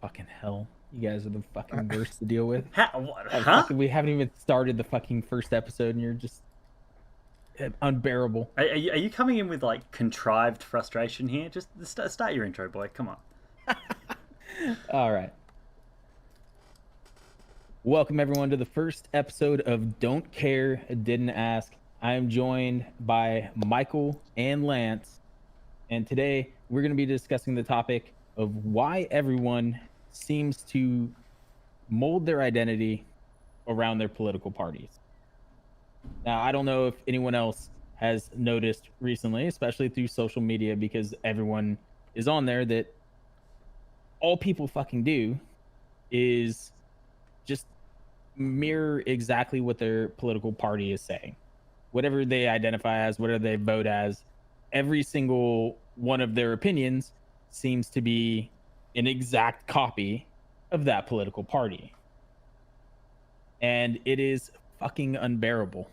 Fucking hell. You guys are the fucking worst to deal with. Huh? We haven't even started the fucking first episode and you're just unbearable. Are you coming in with like contrived frustration here? Just start your intro, boy. Come on. All right. Welcome everyone to the first episode of Don't Care, Didn't Ask. I am joined by Michael and Lance, and today we're going to be discussing the topic of why everyone seems to mold their identity around their political parties. Now, I don't know if anyone else has noticed recently, especially through social media, because everyone is on there, that all people fucking do is just mirror exactly what their political party is saying. Whatever they identify as, whatever they vote as, every single one of their opinions seems to be an exact copy of that political party. And it is fucking unbearable.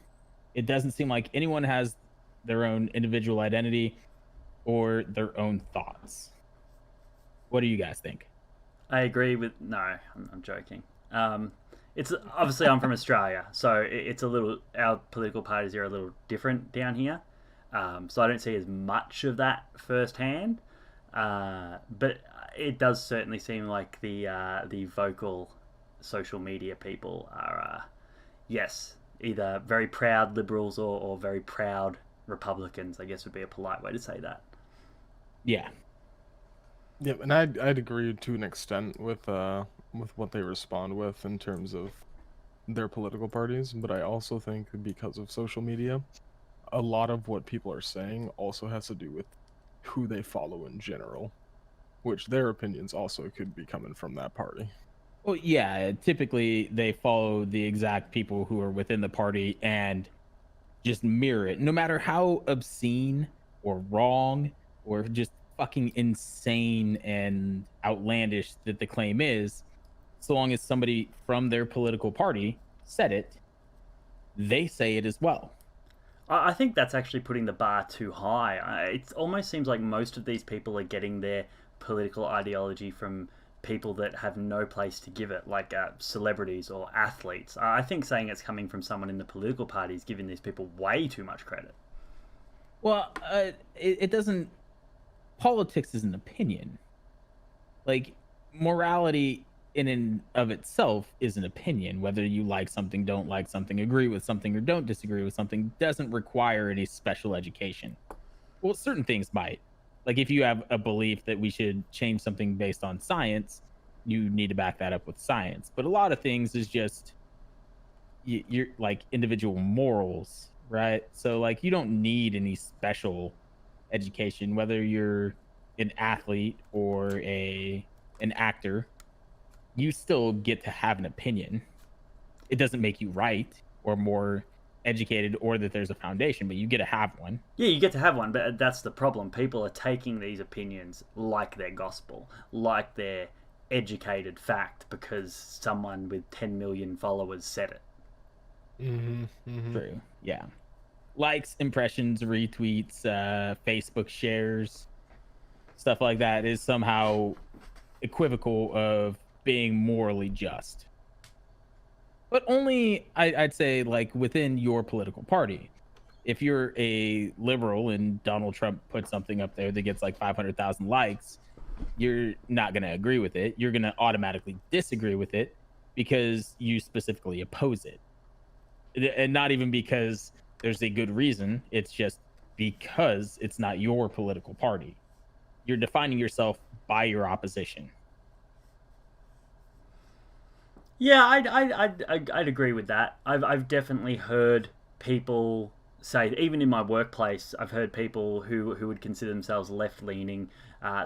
It doesn't seem like anyone has their own individual identity or their own thoughts. What do you guys think? I agree with. No, I'm joking. It's obviously I'm from Australia, so it's a little. Our political parties are a little different down here. So I don't see as much of that firsthand. But it does certainly seem like the vocal social media people are yes, either very proud liberals or very proud Republicans, I guess would be a polite way to say that. Yeah. Yeah, and I'd agree to an extent with what they respond with in terms of their political parties, but I also think because of social media, a lot of what people are saying also has to do with who they follow in general, which their opinions also could be coming from that party. Well, yeah, typically they follow the exact people who are within the party and just mirror it. No matter how obscene or wrong or just fucking insane and outlandish that the claim is, so long as somebody from their political party said it, they say it as well. I think that's actually putting the bar too high. It almost seems like most of these people are getting their political ideology from people that have no place to give it, like celebrities or athletes. I think saying it's coming from someone in the political party is giving these people way too much credit. Well, it doesn't. Politics is an opinion. Like, morality in and of itself is an opinion. Whether you like something, don't like something, agree with something, or don't disagree with something doesn't require any special education. Well, certain things might. Like, if you have a belief that we should change something based on science, you need to back that up with science. But a lot of things is just you're like individual morals, right? So like you don't need any special education, whether you're an athlete or an actor. You still get to have an opinion. It doesn't make you right or more educated or that there's a foundation, but you get to have one. Yeah, you get to have one, but that's the problem. People are taking these opinions like they're gospel, like they're educated fact because someone with 10 million followers said it. True. Yeah. Likes, impressions, retweets, Facebook shares, stuff like that is somehow equivocal of being morally just. But only, I'd say, like within your political party. If you're a liberal and Donald Trump puts something up there that gets like 500,000 likes, you're not going to agree with it. You're going to automatically disagree with it because you specifically oppose it. And not even because there's a good reason. It's just because it's not your political party. You're defining yourself by your opposition. Yeah, I'd agree with that. I've definitely heard people say, even in my workplace, I've heard people who would consider themselves left leaning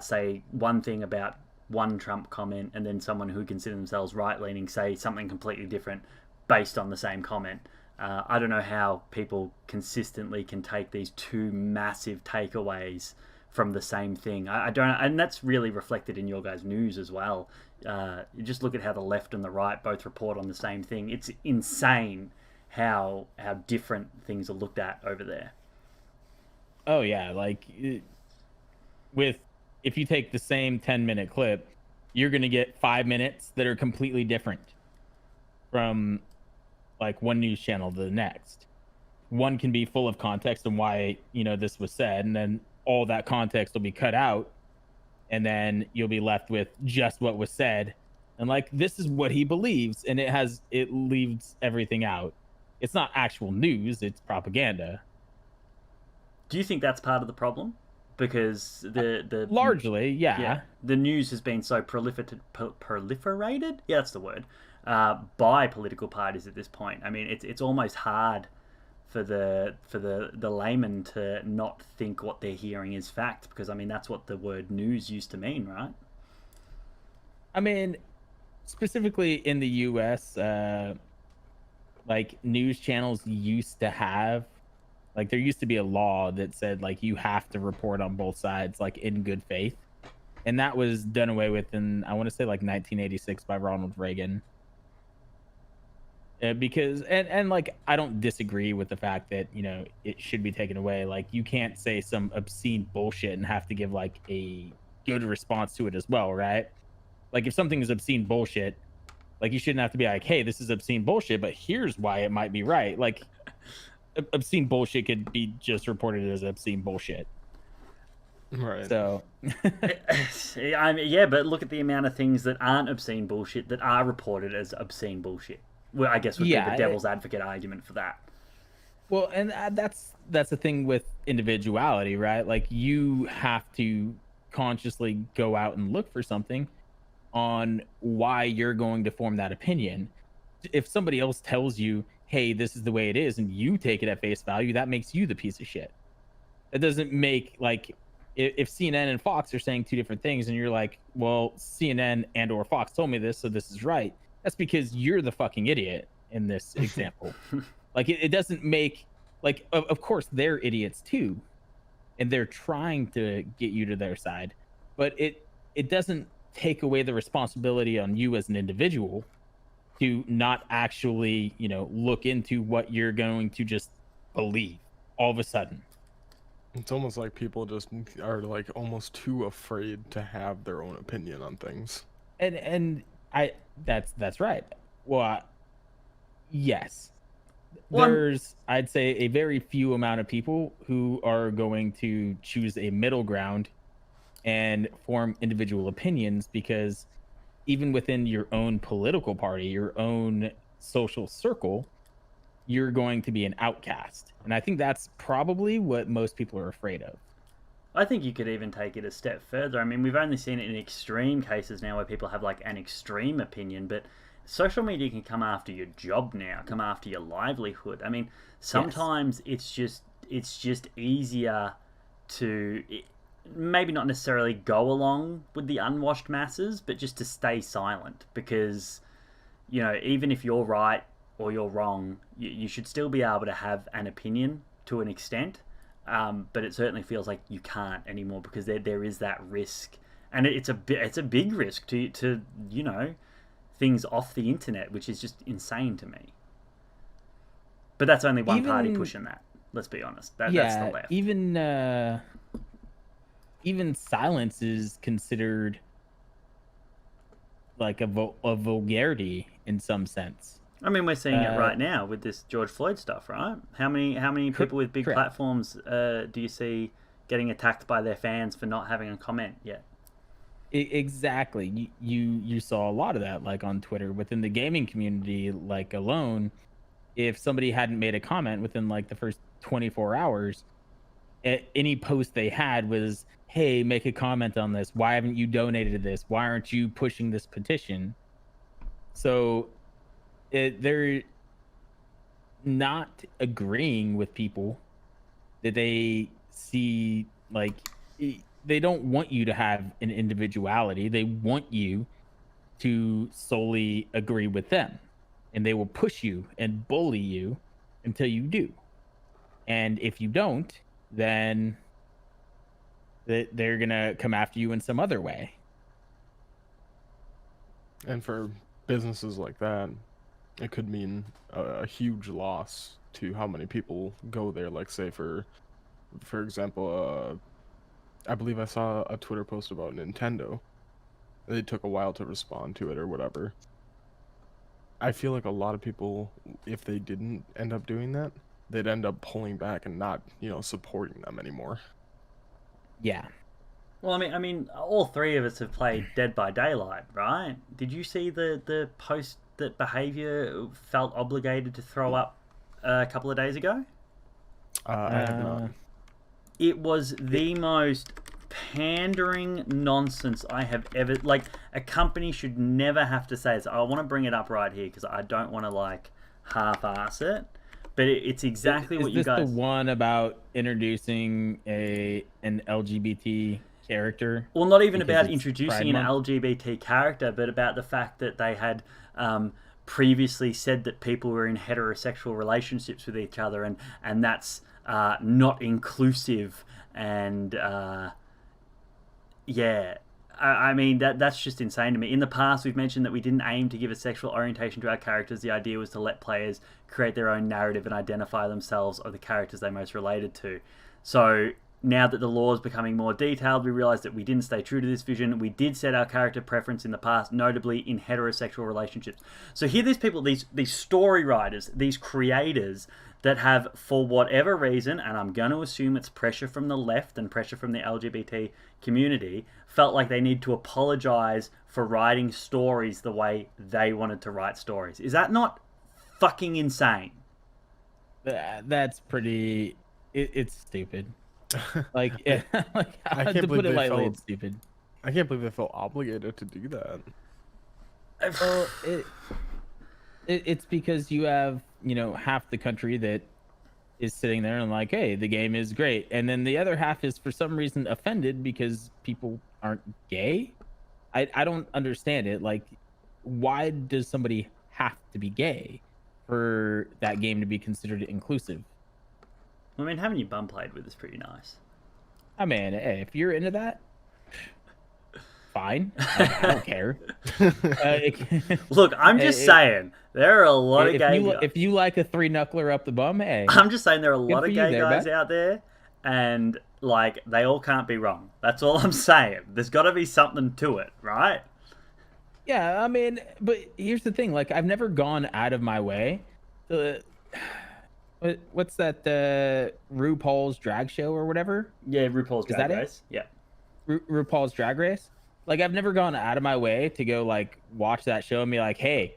say one thing about one Trump comment, and then someone who would consider themselves right leaning say something completely different based on the same comment. I don't know how people consistently can take these two massive takeaways from the same thing. I don't, and that's really reflected in your guys' news as well. You just look at how the left and the right both report on the same thing. It's insane how different things are looked at over there. Oh yeah, like with if you take the same 10-minute clip, you're going to get 5 minutes that are completely different from like one news channel to the next. One can be full of context and why, this was said, and then all that context will be cut out, and then you'll be left with just what was said. And like, this is what he believes, and it leaves everything out. It's not actual news, it's propaganda. Do you think that's part of the problem? Because the largely, yeah. The news has been so proliferated. Yeah, that's the word. By political parties at this point. I mean, it's almost hard for the layman to not think what they're hearing is fact, because I mean that's what the word news used to mean, right? I mean, specifically in the US, like news channels used to have, like there used to be a law that said like you have to report on both sides, like in good faith, and that was done away with in, I want to say, like 1986 by Ronald Reagan. Because and like, I don't disagree with the fact that it should be taken away. Like, you can't say some obscene bullshit and have to give like a good response to it as well, right? Like, if something is obscene bullshit, like, you shouldn't have to be like, hey, this is obscene bullshit, but here's why it might be right. Like, obscene bullshit could be just reported as obscene bullshit. Right. So I mean, yeah, but look at the amount of things that aren't obscene bullshit that are reported as obscene bullshit. Well, I guess would be the devil's advocate argument for that. Well, and that's the thing with individuality, right? Like, you have to consciously go out and look for something on why you're going to form that opinion. If somebody else tells you, hey, this is the way it is, and you take it at face value, that makes you the piece of shit. It doesn't make, like, if CNN and Fox are saying two different things and you're like, well, CNN and or Fox told me this, so this is right. That's because you're the fucking idiot in this example. Like, it doesn't make, like, of course they're idiots too, and they're trying to get you to their side, but it doesn't take away the responsibility on you as an individual to not actually, look into what you're going to just believe all of a sudden. It's almost like people just are like almost too afraid to have their own opinion on things. And that's right. Well, yes. Well, There's, I'd say, a very few amount of people who are going to choose a middle ground and form individual opinions, because even within your own political party, your own social circle, you're going to be an outcast. And I think that's probably what most people are afraid of. I think you could even take it a step further. I mean, we've only seen it in extreme cases now where people have like an extreme opinion, but social media can come after your job now, come after your livelihood. I mean, sometimes it's just easier to maybe not necessarily go along with the unwashed masses, but just to stay silent, because even if you're right or you're wrong, you should still be able to have an opinion to an extent. But it certainly feels like you can't anymore, because there is that risk, and it's a big risk to things off the internet, which is just insane to me. But that's only one party pushing that. Let's be honest. That's the left. Even silence is considered like a vulgarity in some sense. I mean, we're seeing it right now with this George Floyd stuff, right? How many people with big platforms do you see getting attacked by their fans for not having a comment yet? Exactly. You saw a lot of that, like on Twitter, within the gaming community, like alone. If somebody hadn't made a comment within like the first 24 hours, any post they had was, hey, make a comment on this. Why haven't you donated to this? Why aren't you pushing this petition? So they're not agreeing with people that they see, like, they don't want you to have an individuality. They want you to solely agree with them, and they will push you and bully you until you do. And if you don't, then they're gonna come after you in some other way. And for businesses like that, it could mean a huge loss to how many people go there. Like, say for example, I believe I saw a Twitter post about Nintendo, they took a while to respond to it or whatever. I feel like a lot of people, if they didn't end up doing that, they'd end up pulling back and not, supporting them anymore. Yeah. Well, I mean, all three of us have played Dead by Daylight, right? Did you see the post that Behaviour felt obligated to throw up a couple of days ago? I have not. It was the most pandering nonsense I have ever... Like, a company should never have to say this. I want to bring it up right here because I don't want to, like, half-ass it. But it's exactly what you guys... Is this the one about introducing an LGBT character? Well, not even because about it's introducing Pride an Month? LGBT character, but about the fact that they had previously said that people were in heterosexual relationships with each other, and that's not inclusive. And yeah, I mean that's just insane to me. In the past, we've mentioned that we didn't aim to give a sexual orientation to our characters. The idea was to let players create their own narrative and identify themselves or the characters they most related to. So now that the law is becoming more detailed, we realize that we didn't stay true to this vision. We did set our character preference in the past, notably in heterosexual relationships. So here these people, these story writers, these creators that have, for whatever reason, and I'm going to assume it's pressure from the left and pressure from the LGBT community, felt like they need to apologize for writing stories the way they wanted to write stories. Is that not fucking insane? That's pretty... It's stupid. Like, like I can't to believe put it they lightly, felt- it's stupid. I can't believe they felt obligated to do that. Well, it's because you have, half the country that is sitting there and like, hey, the game is great. And then the other half is for some reason offended because people aren't gay. I don't understand it. Like, why does somebody have to be gay for that game to be considered inclusive? I mean, having your bum played with is pretty nice. I mean, hey, if you're into that, fine. I don't care. Look, I'm just saying, there are a lot of gay guys. If you like a three knuckler up the bum, hey. I'm just saying there are a lot for of you gay there, guys bud. out there, and, like, they all can't be wrong. That's all I'm saying. There's got to be something to it, right? Yeah, I mean, but here's the thing. Like, I've never gone out of my way. What's that? RuPaul's drag show or whatever? Yeah, RuPaul's Drag that it? Race. Yeah. RuPaul's Drag Race. Like, I've never gone out of my way to go like watch that show and be like, hey,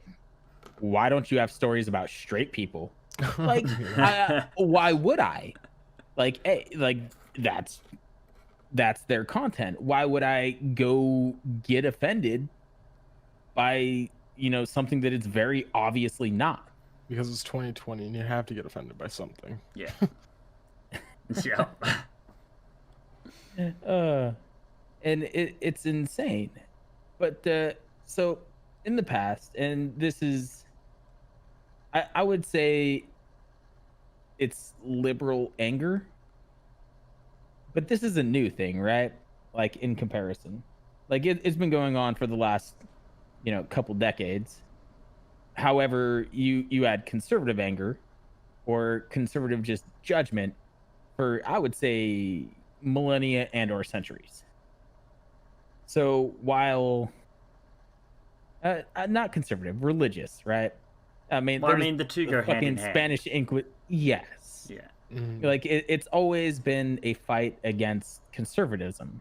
why don't you have stories about straight people? Like, why would I? Like, hey, like that's their content. Why would I go get offended by something that it's very obviously not? Because it's 2020 and you have to get offended by something. Yeah. Yeah. And it's insane. But so in the past, and this is, I would say it's liberal anger, but this is a new thing, right? Like, in comparison, like it's been going on for the last couple decades. However, you add conservative anger or conservative just judgment for, I would say, millennia and or centuries. So while not conservative, religious, right? I mean, Well, I there's mean, the two go hand fucking in hand. Spanish Inquisition. Yes. Yeah. Like, it's always been a fight against conservatism.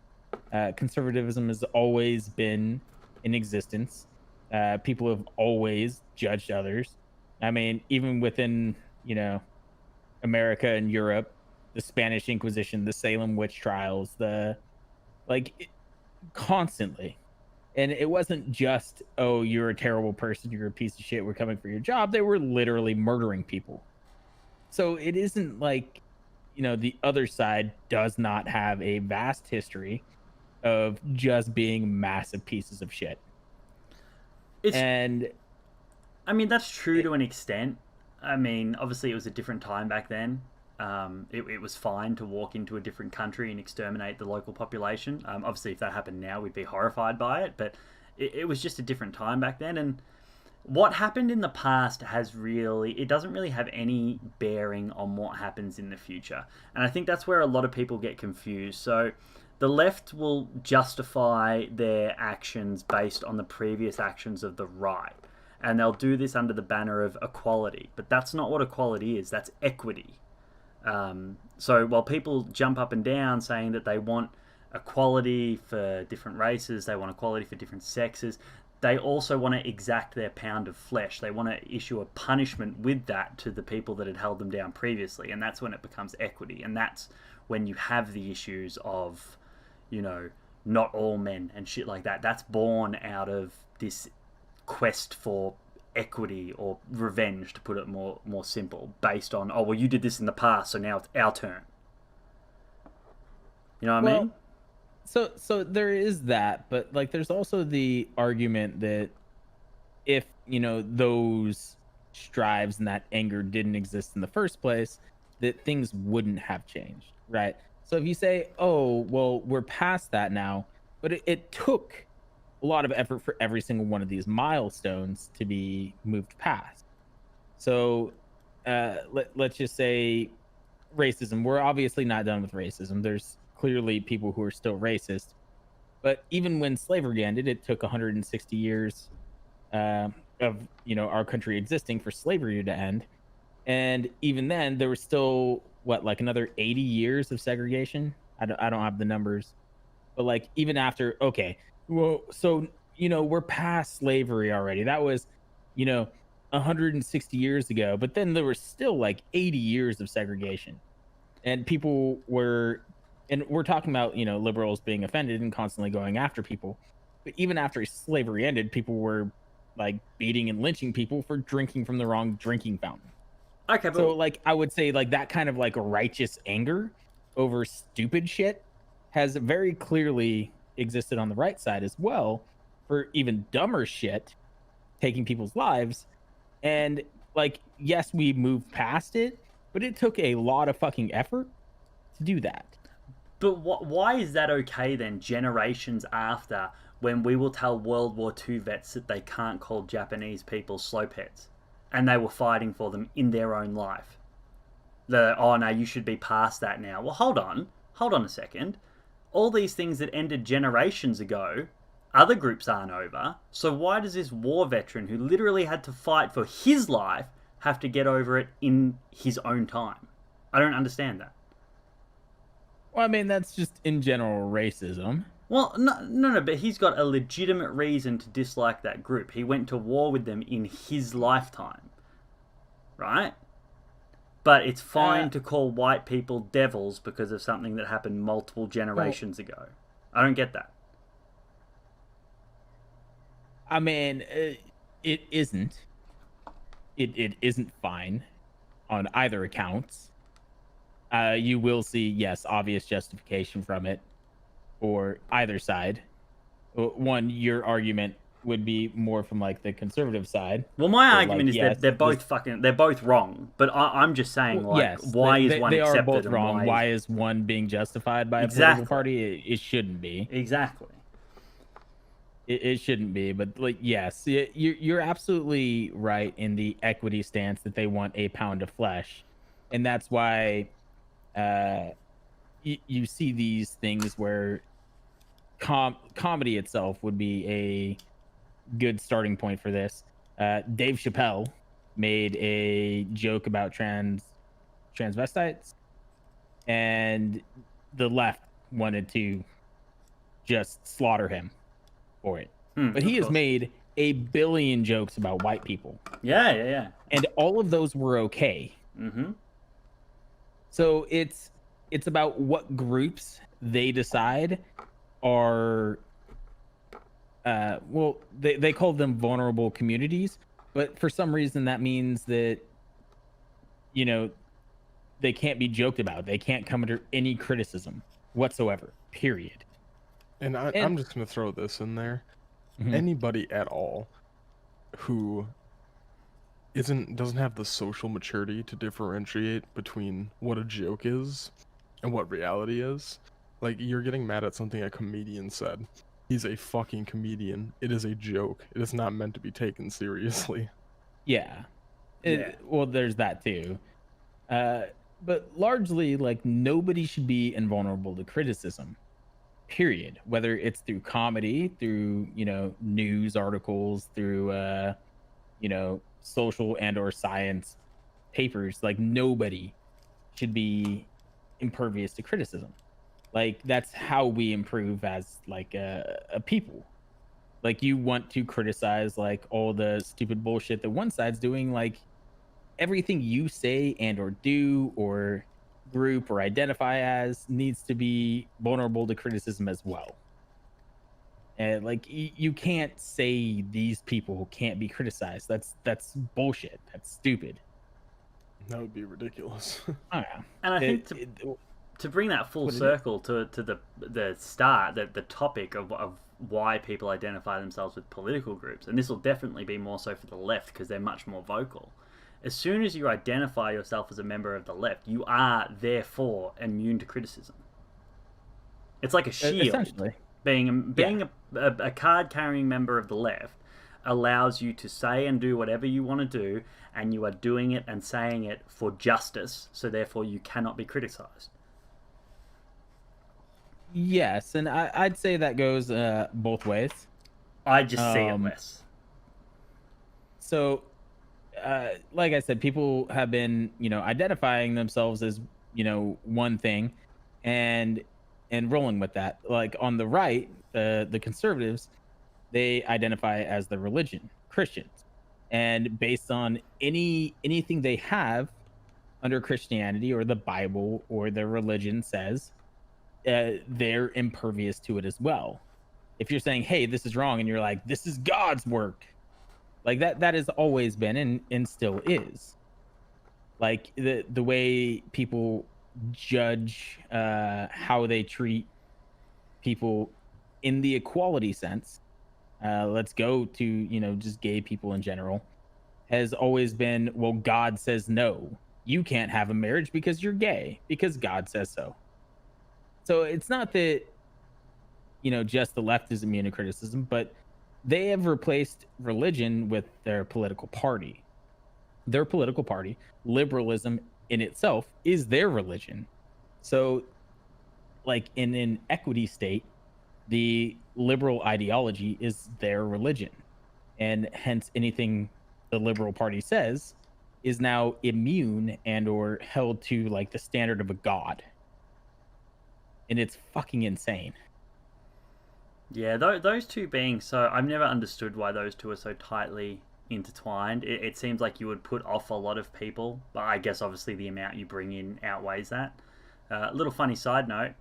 Conservatism has always been in existence. People have always judged others. I mean, even within, America and Europe, the Spanish Inquisition, the Salem witch trials, constantly. And it wasn't just, oh, you're a terrible person, you're a piece of shit, we're coming for your job. They were literally murdering people. So it isn't like, the other side does not have a vast history of just being massive pieces of shit. And I mean, that's true to an extent. I mean, obviously it was a different time back then. It was fine to walk into a different country and exterminate the local population. Obviously, if that happened now, we'd be horrified by it. But it was just a different time back then. And what happened in the past it doesn't really have any bearing on what happens in the future. And I think that's where a lot of people get confused. So The left will justify their actions based on the previous actions of the right. And they'll do this under the banner of equality. But that's not what equality is, that's equity. So while people jump up and down saying that they want equality for different races, they want equality for different sexes, they also want to exact their pound of flesh. They want to issue a punishment with that to the people that had held them down previously. And that's when it becomes equity. And that's when you have the issues of, you know, not all men and shit like that. That's born out of this quest for equity or revenge, to put it more simple, based on, oh, well, you did this in the past, so now it's our turn. You know what I mean? So there is that, but like there's also the argument that if, you know, those strives and that anger didn't exist in the first place, that things wouldn't have changed, right? So if you say, oh, well, we're past that now, but it took a lot of effort for every single one of these milestones to be moved past. So let's just say racism. We're obviously not done with racism. There's clearly people who are still racist. But even when slavery ended, it took 160 years of, you know, our country existing for slavery to end. And even then, there was still, what, like another 80 years of segregation? I don't have the numbers. But like even after, okay, well, so, you know, we're past slavery already. That was, you know, 160 years ago. But then there was still like 80 years of segregation. And people were, and we're talking about, you know, liberals being offended and constantly going after people. But even after slavery ended, people were like beating and lynching people for drinking from the wrong drinking fountain. Okay, but So like I would say like that kind of like righteous anger over stupid shit has very clearly existed on the right side as well, for even dumber shit taking people's lives. And like, yes, we moved past it, but it took a lot of fucking effort to do that. But why is that okay then, generations after, when we will tell World War II vets that they can't call Japanese people slowpets, and they were fighting for them in their own life? Oh no, you should be past that now. Well, hold on a second. All these things that ended generations ago, other groups aren't over. So why does this war veteran who literally had to fight for his life have to get over it in his own time? I don't understand that. Well, I mean, that's just in general racism. Well, no, but he's got a legitimate reason to dislike that group. He went to war with them in his lifetime, right? But it's fine to call white people devils because of something that happened multiple generations ago. I don't get that. I mean, it isn't. It isn't fine on either accounts. You will see, yes, obvious justification from it for either side. One, your argument would be more from like the conservative side. Well, my argument like, is yes, that they're both wrong. But I'm just saying, like, yes, why is one they accepted are both and wrong. Why is one being justified by a Exactly. political party? It shouldn't be. Exactly. It shouldn't be. But like, yes, you're absolutely right in the equity stance that they want a pound of flesh, and that's why you see these things where comedy itself would be a good starting point for this. Dave Chappelle made a joke about transvestites, and the left wanted to just slaughter him for it. But he has made a billion jokes about white people. Yeah. And all of those were okay. Mm-hmm. So it's about what groups they decide are well, they call them vulnerable communities, but for some reason that means that, you know, they can't be joked about. They can't come under any criticism whatsoever, period. And I'm just going to throw this in there. Mhm. Anybody at all who doesn't have the social maturity to differentiate between what a joke is and what reality is, like, you're getting mad at something a comedian said. He's a fucking comedian. It is a joke. It is not meant to be taken seriously. Yeah. Yeah. Well, there's that too. But largely, like, nobody should be invulnerable to criticism. period, whether it's through comedy, through news articles, through social and or science papers. Like, nobody should be impervious to criticism. Like, that's how we improve as like a people. Like, you want to criticize like all the stupid bullshit that one side's doing. Like, everything you say and or do or group or identify as needs to be vulnerable to criticism as well. And like, you can't say these people can't be criticized. That's bullshit. That's stupid. That would be ridiculous. I don't know. And I think to bring that full circle to the start, the topic of why people identify themselves with political groups, and this will definitely be more so for the left because they're much more vocal. As soon as you identify yourself as a member of the left, you are therefore immune to criticism. It's like a shield. Essentially. Being a card-carrying member of the left allows you to say and do whatever you want to do, and you are doing it and saying it for justice, so therefore you cannot be criticized. Yes, and I'd say that goes both ways. I just see it less. So, like I said, people have been, identifying themselves as, one thing, and rolling with that. Like, on the right, the conservatives, they identify as the religion, Christians, and based on anything they have under Christianity or the Bible or their religion says, they're impervious to it as well. If you're saying, hey, this is wrong, and you're like, this is God's work, like that has always been and still is. Like, the way people judge how they treat people in the equality sense, let's go to just gay people in general, has always been, well, God says no, you can't have a marriage because you're gay, because God says so. So it's not that just the left is immune to criticism, but they have replaced religion with their political party. Their political party, liberalism in itself, is their religion. So, like, in an equity state, the liberal ideology is their religion, and hence anything the liberal party says is now immune and or held to like the standard of a god. And it's fucking insane. Yeah, those two being so, I've never understood why those two are so tightly intertwined. It seems like you would put off a lot of people, but I guess obviously the amount you bring in outweighs that. Little funny side note,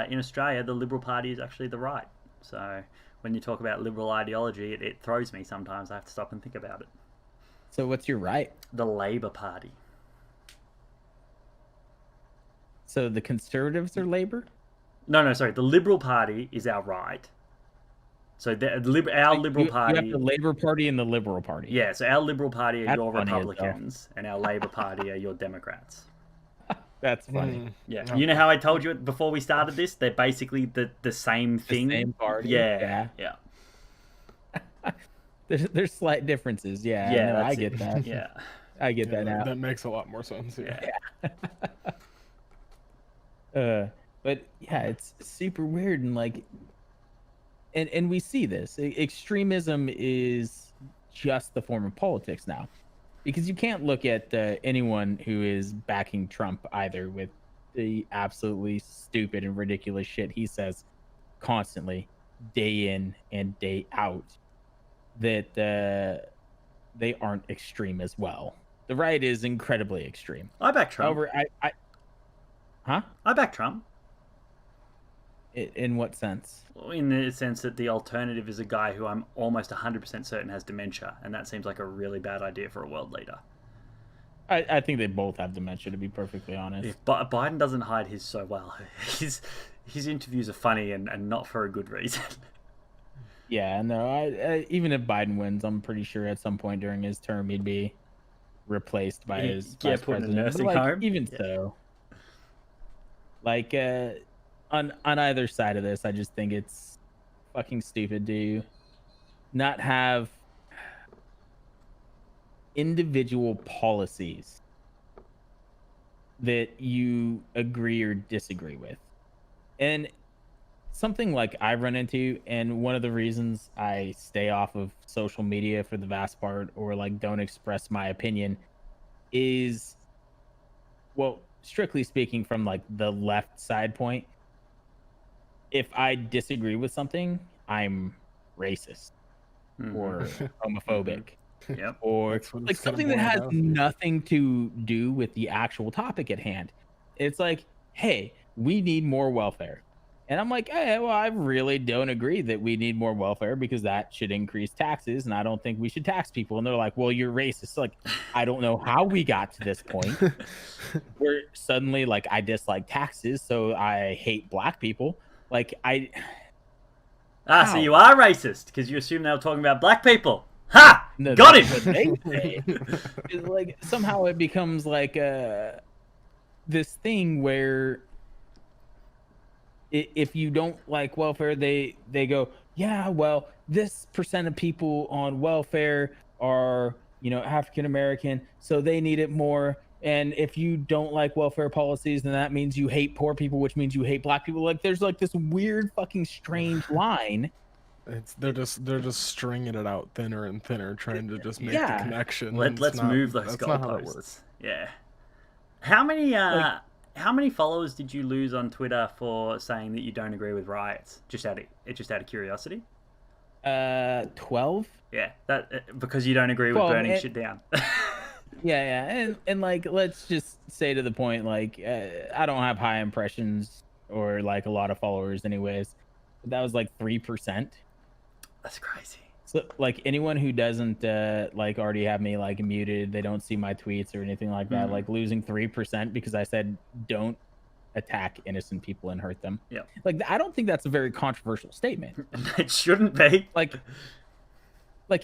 in Australia, the Liberal Party is actually the right. So when you talk about liberal ideology, it throws me sometimes. I have to stop and think about it. So what's your right? The Labour Party. So the Conservatives are Labour? No, sorry. The Liberal Party is our right. So our Liberal Party... You have the Labour Party and the Liberal Party. Yeah, so our Liberal Party are That's your funny Republicans, and our Labour Party are your Democrats. That's funny. Yeah. You know how I told you before we started this? They're basically the same thing. The same party. Yeah. There's slight differences. Yeah. Yeah, no, I get that. Yeah. I get that now. That makes a lot more sense. Yeah. But yeah, it's super weird, and like, and we see this. Extremism is just the form of politics now, because you can't look at anyone who is backing Trump either with the absolutely stupid and ridiculous shit he says constantly, day in and day out, that they aren't extreme as well. The right is incredibly extreme. I back Trump. However, I back Trump. In what sense? In the sense that the alternative is a guy who I'm almost 100% certain has dementia, and that seems like a really bad idea for a world leader. I think they both have dementia, to be perfectly honest. But Biden doesn't hide his so well. His interviews are funny and not for a good reason. Yeah, no. I even if Biden wins, I'm pretty sure at some point during his term he'd be replaced by his vice put in a president. nursing But, like, home. even so, like, on either side of this, I just think it's fucking stupid to not have individual policies that you agree or disagree with. And something like I run into, and one of the reasons I stay off of social media for the vast part, or like don't express my opinion, is, well, strictly speaking, from like the left side point, if I disagree with something, I'm racist or homophobic Yep. or That's what like it's kinda something that boiled has down to. nothing to do with the actual topic at hand. It's like, hey, we need more welfare. And I'm like, hey, well, I really don't agree that we need more welfare because that should increase taxes. And I don't think we should tax people. And they're like, well, you're racist. Like, I don't know how we got to this point where suddenly, like, I dislike taxes. So I hate black people. Like, So you how? are racist because you assume they were talking about black people. Ha! No, Got that's him! what they say. It's like somehow it becomes like this thing where if you don't like welfare, they go, yeah, well, this percent of people on welfare are, you know, African American, so they need it more. And if you don't like welfare policies, then that means you hate poor people, which means you hate black people. Like there's like this weird fucking strange line. They're just stringing it out thinner and thinner, trying to just make the Yeah. connection. Let's move those That's not how that works. goalposts. Yeah. How many Like- how many followers did you lose on Twitter for saying that you don't agree with riots? Just out of curiosity. 12. Yeah, that because you don't agree with Well, burning shit down. Yeah, and like let's just say to the point, like I don't have high impressions or like a lot of followers, anyways. But that was like 3%. That's crazy. So like anyone who doesn't like already have me like muted, they don't see my tweets or anything like that. Mhm. Like losing 3% because I said don't attack innocent people and hurt them. Yeah. Like I don't think that's a very controversial statement. It shouldn't be. Like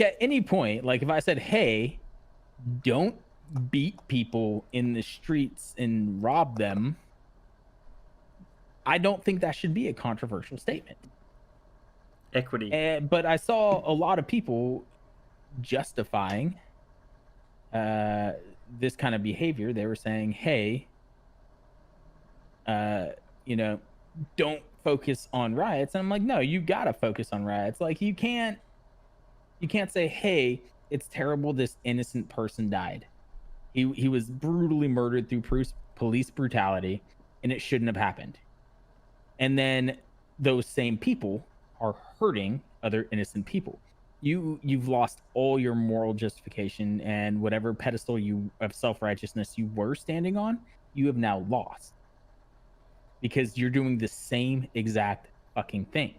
at any point, like if I said, hey, don't beat people in the streets and rob them, I don't think that should be a controversial statement. Equity. But I saw a lot of people justifying this kind of behavior. They were saying, hey, you know, don't focus on riots. And I'm like, no, you gotta focus on riots. Like you can't say, hey, it's terrible this innocent person died. He was brutally murdered through police brutality, and it shouldn't have happened. And then those same people are hurting other innocent people. You've lost all your moral justification, and whatever pedestal you of self-righteousness you were standing on, you have now lost. Because you're doing the same exact fucking thing.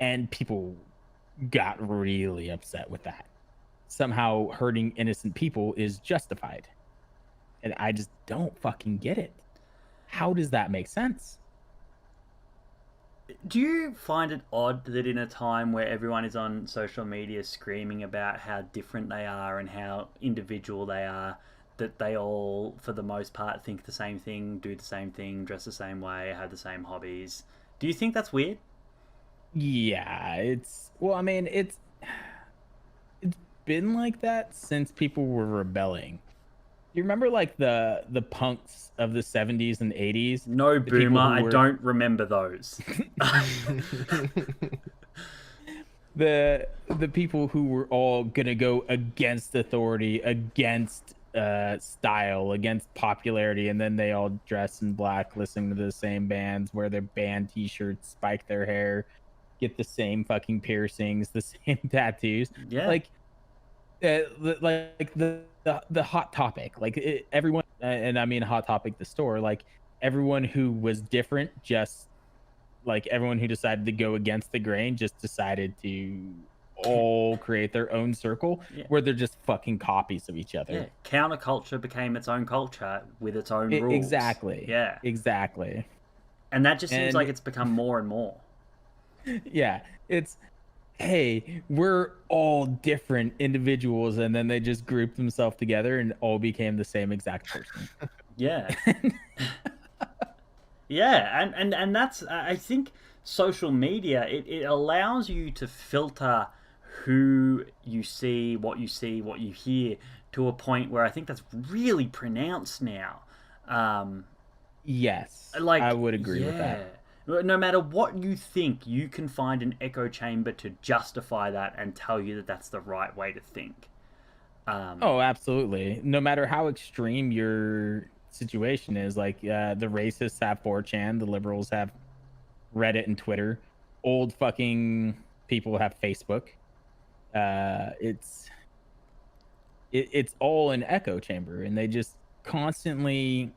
And people got really upset with that. Somehow hurting innocent people is justified. And I just don't fucking get it. How does that make sense? Do you find it odd that in a time where everyone is on social media screaming about how different they are and how individual they are, that they all, for the most part, think the same thing, do the same thing, dress the same way, have the same hobbies? Do you think that's weird? Yeah, it's been like that since people were rebelling. You remember like the punks of the 70s and 80s? No, The people Boomer, who I were- don't remember those. The people who were all gonna go against authority, against style, against popularity, and then they all dress in black, listen to the same bands, wear their band t-shirts, spike their hair, get the same fucking piercings, the same tattoos. Yeah. Like the Hot Topic, like everyone, and I mean Hot Topic the store, like everyone who was different, just like everyone who decided to go against the grain, just decided to all create their own circle Yeah. where they're just fucking copies of each other. Yeah, counterculture became its own culture with its own rules. Exactly. Yeah, Exactly. and that just seems And- like it's become more and more. Yeah. It's, hey, we're all different individuals, and then they just grouped themselves together and all became the same exact person. Yeah, yeah, and that's, I think social media, it allows you to filter who you see, what you hear, to a point where I think that's really pronounced now. Yes, Like, I would agree with yeah. that. No matter what you think, you can find an echo chamber to justify that and tell you that that's the right way to think. Oh, absolutely. No matter how extreme your situation is, like the racists have 4chan, the liberals have Reddit and Twitter, old fucking people have Facebook. It's all an echo chamber, and they just constantly,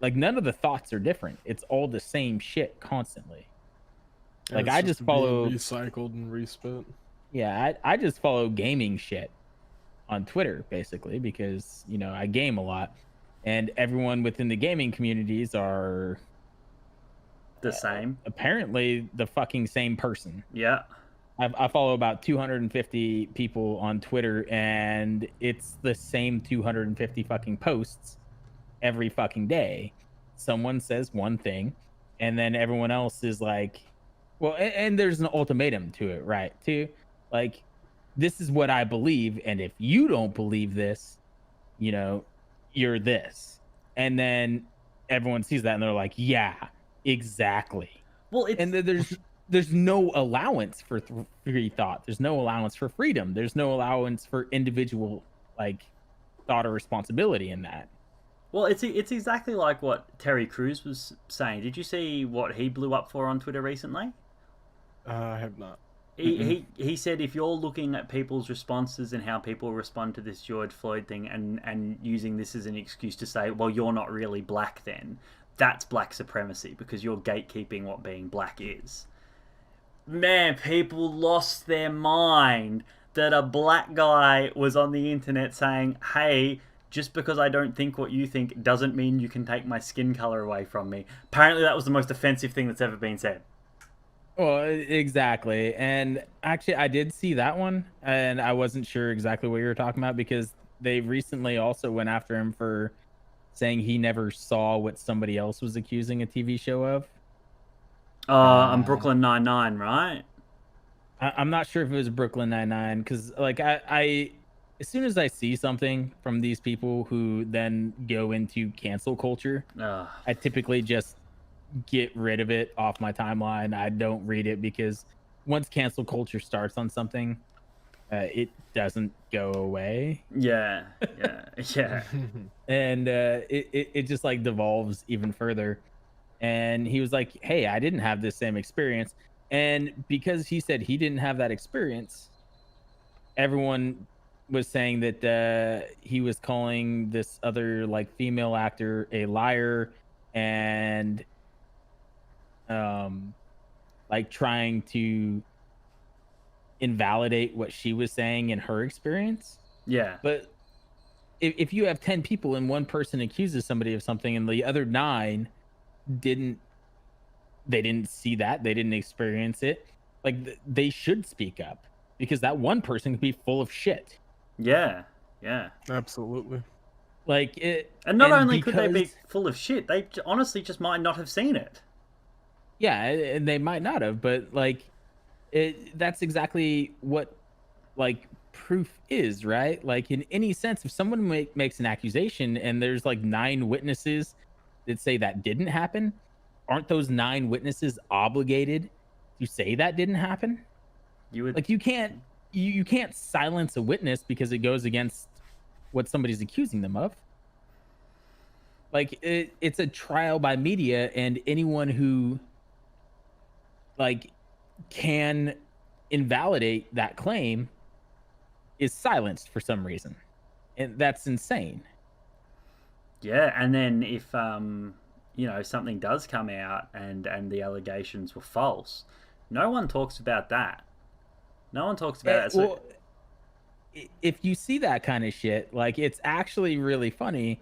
like, none of the thoughts are different. It's all the same shit constantly. Like, It's I just just being follow, recycled and respit. yeah, I just follow gaming shit on Twitter basically because I game a lot, and everyone within the gaming communities are The same. apparently the fucking same person. Yeah. I follow about 250 people on Twitter, and it's the same 250 fucking posts every fucking day. Someone says one thing, and then everyone else is like, well, and there's an ultimatum to it, right? Too, like, this is what I believe, and if you don't believe this, you're this. And then everyone sees that, and they're like, yeah, exactly. Well, it's And then there's no allowance for free thought. There's no allowance for freedom. There's no allowance for individual, like, thought or responsibility in that. well, it's exactly like what Terry Crews was saying. Did you see what he blew up for on Twitter recently? I have not. He said if you're looking at people's responses and how people respond to this George Floyd thing and using this as an excuse to say, well, you're not really black then, that's black supremacy because you're gatekeeping what being black is. Man, people lost their mind that a black guy was on the internet saying, hey, just because I don't think what you think doesn't mean you can take my skin color away from me. Apparently that was the most offensive thing that's ever been said. Well, exactly. And actually, I did see that one, and I wasn't sure exactly what you were talking about because they recently also went after him for saying he never saw what somebody else was accusing a TV show of. I'm Brooklyn Nine-Nine, right? I'm not sure if it was Brooklyn Nine-Nine because, like, I as soon as I see something from these people who then go into cancel culture, Ugh. I typically just get rid of it off my timeline. I don't read it because once cancel culture starts on something, it doesn't go away, Yeah, yeah. and it just, like, devolves even further. And he was like, hey, I didn't have this same experience, and because he said he didn't have that experience, everyone was saying that he was calling this other, like, female actor a liar, and like, trying to invalidate what she was saying in her experience. Yeah. But if you have 10 people and one person accuses somebody of something and the other 9 didn't see that, they didn't experience it, like, they should speak up because that one person could be full of shit. Yeah, yeah. Absolutely. Like, it, And not only because, could they be full of shit, they honestly just might not have seen it. yeah, and they might not have, but, like, that's exactly what, like, proof is, right? Like, in any sense, if someone makes an accusation and there's, like, 9 witnesses that say that didn't happen, aren't those 9 witnesses obligated to say that didn't happen? You would Like, you can't silence a witness because it goes against what somebody's accusing them of. Like, it's a trial by media, and anyone who, like, can invalidate that claim is silenced for some reason, and that's insane. Yeah, and then if something does come out and the allegations were false, no one talks about that. No one talks about it. Well, if you see that kind of shit, like, it's actually really funny.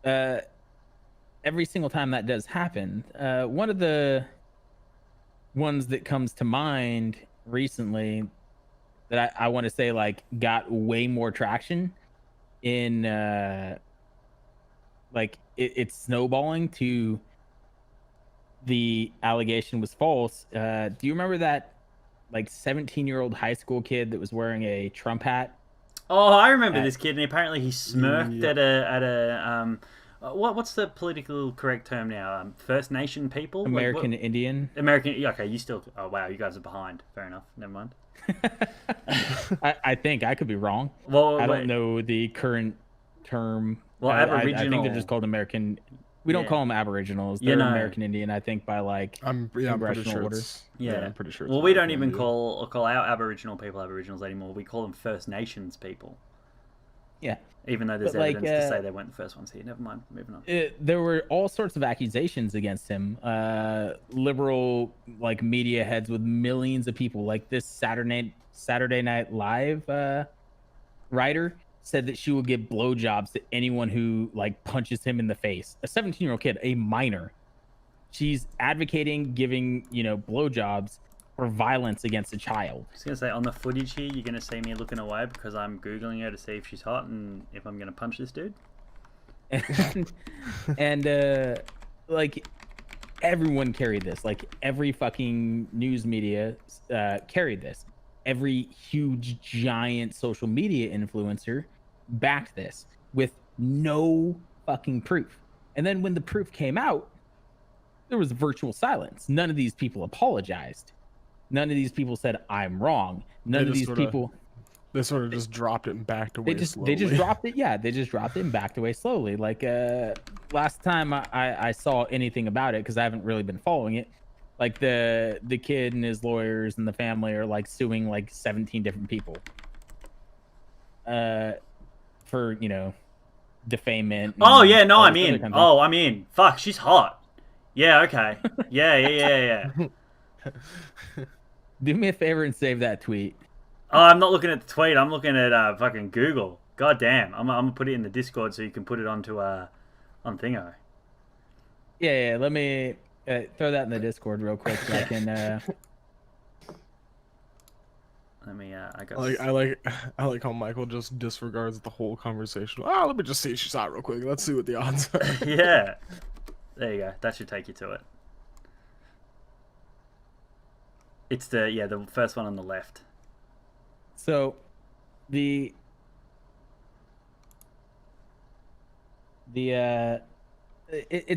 Every single time that does happen, one of the ones that comes to mind recently that I want to say, like, got way more traction in like, it's snowballing to the allegation was false. Do you remember that, like, 17-year-old high school kid that was wearing a Trump hat? Oh, I remember this kid, and apparently he smirked Yeah. at a What's the political correct term now? First Nation people? American Indian. American. Yeah, okay, you still. Oh wow, you guys are behind. Fair enough. Never mind. I think I could be wrong. Well, I wait. don't know the current term. Well, I think Aboriginal. they're just called American. We don't Yeah. call them Aboriginals. You They're know. American Indian. I think by like I'm pretty congressional sure order. it's Yeah. I'm pretty sure. It's Well, we don't American even Indian. call our Aboriginal people Aboriginals anymore. We call them First Nations people. Yeah. Even though there's But, like, evidence to say they weren't the first ones here. Never mind. Moving on. There were all sorts of accusations against him. Liberal like media heads with millions of people, like this Saturday Night Live writer said that she will give blowjobs to anyone who like punches him in the face. A 17-year-old kid, a minor. She's advocating giving blowjobs for violence against a child. I was gonna say on the footage here, you're gonna see me looking away because I'm googling her to see if she's hot and if I'm gonna punch this dude. and like everyone carried this, like every fucking news media carried this, every huge giant social media influencer backed this with no fucking proof. And then when the proof came out, there was virtual silence. None of these people apologized. None of these people said I'm wrong. None of these people They sort of just dropped it and backed away. they just slowly. dropped it. Yeah, they just dropped it and backed away slowly. Like last time I saw anything about it, because I haven't really been following it, like the kid and his lawyers and the family are like suing like 17 different people for defamation. Oh and yeah, no, all I'm this other in. kind of thing. Oh, I'm in. Fuck, she's hot. Yeah, okay. Yeah. Do me a favor and save that tweet. Oh, I'm not looking at the tweet. I'm looking at fucking Google. God damn. I'm gonna put it in the Discord so you can put it onto on Thingo. Yeah, let me throw that in the Discord real quick so I can Let me. I got. I like how Michael just disregards the whole conversation. Ah, let me just see if she's hot real quick. Let's see what the odds are. Yeah. There you go. That should take you to it. It's the first one on the left. So, it's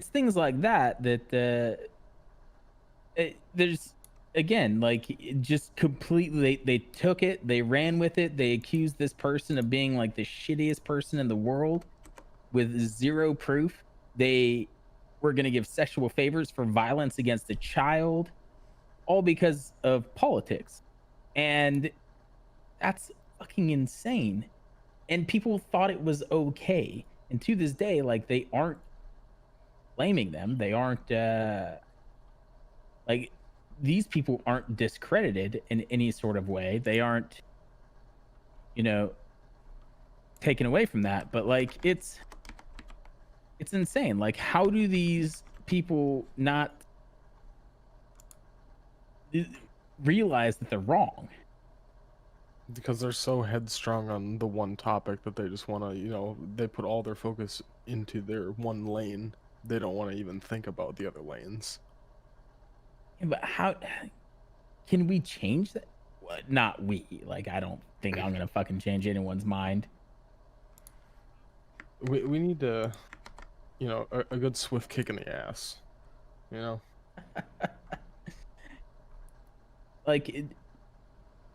things like that there's again like just completely they took it, they ran with it, they accused this person of being like the shittiest person in the world with zero proof. They were going to give sexual favors for violence against a child, all because of politics. And that's fucking insane. And people thought it was okay. And to this day, like, they aren't blaming them. They aren't like, these people aren't discredited in any sort of way. They aren't taken away from that. But like, it's insane. Like, how do these people not realize that they're wrong? Because they're so headstrong on the one topic that they just want to, they put all their focus into their one lane. They don't want to even think about the other lanes. Yeah, but how can we change that? Well, not we. Like, I don't think I'm gonna fucking change anyone's mind. We need to, a good swift kick in the ass. Like,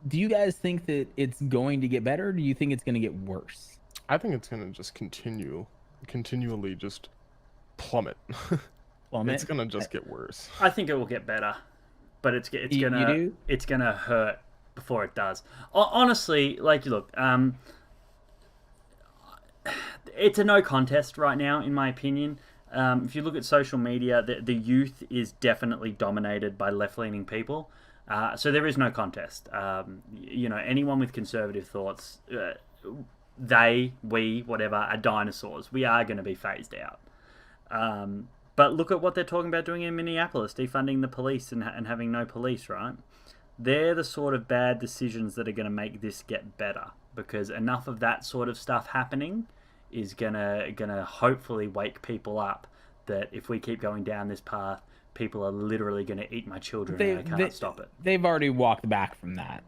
do you guys think that it's going to get better, or do you think it's going to get worse? I think it's gonna just continually just plummet. Plummet? It's gonna just get worse. I think it will get better, but it's You gonna do? it's gonna hurt before it does. Honestly, like, look, it's a no contest right now, in my opinion. If you look at social media, the youth is definitely dominated by left-leaning people. So there is no contest. Anyone with conservative thoughts, whatever, are dinosaurs. We are going to be phased out. But look at what they're talking about doing in Minneapolis, defunding the police and having no police, right? They're the sort of bad decisions that are going to make this get better, because enough of that sort of stuff happening is gonna hopefully wake people up that if we keep going down this path, people are literally going to eat my children and I can't stop it. They've already walked back from that.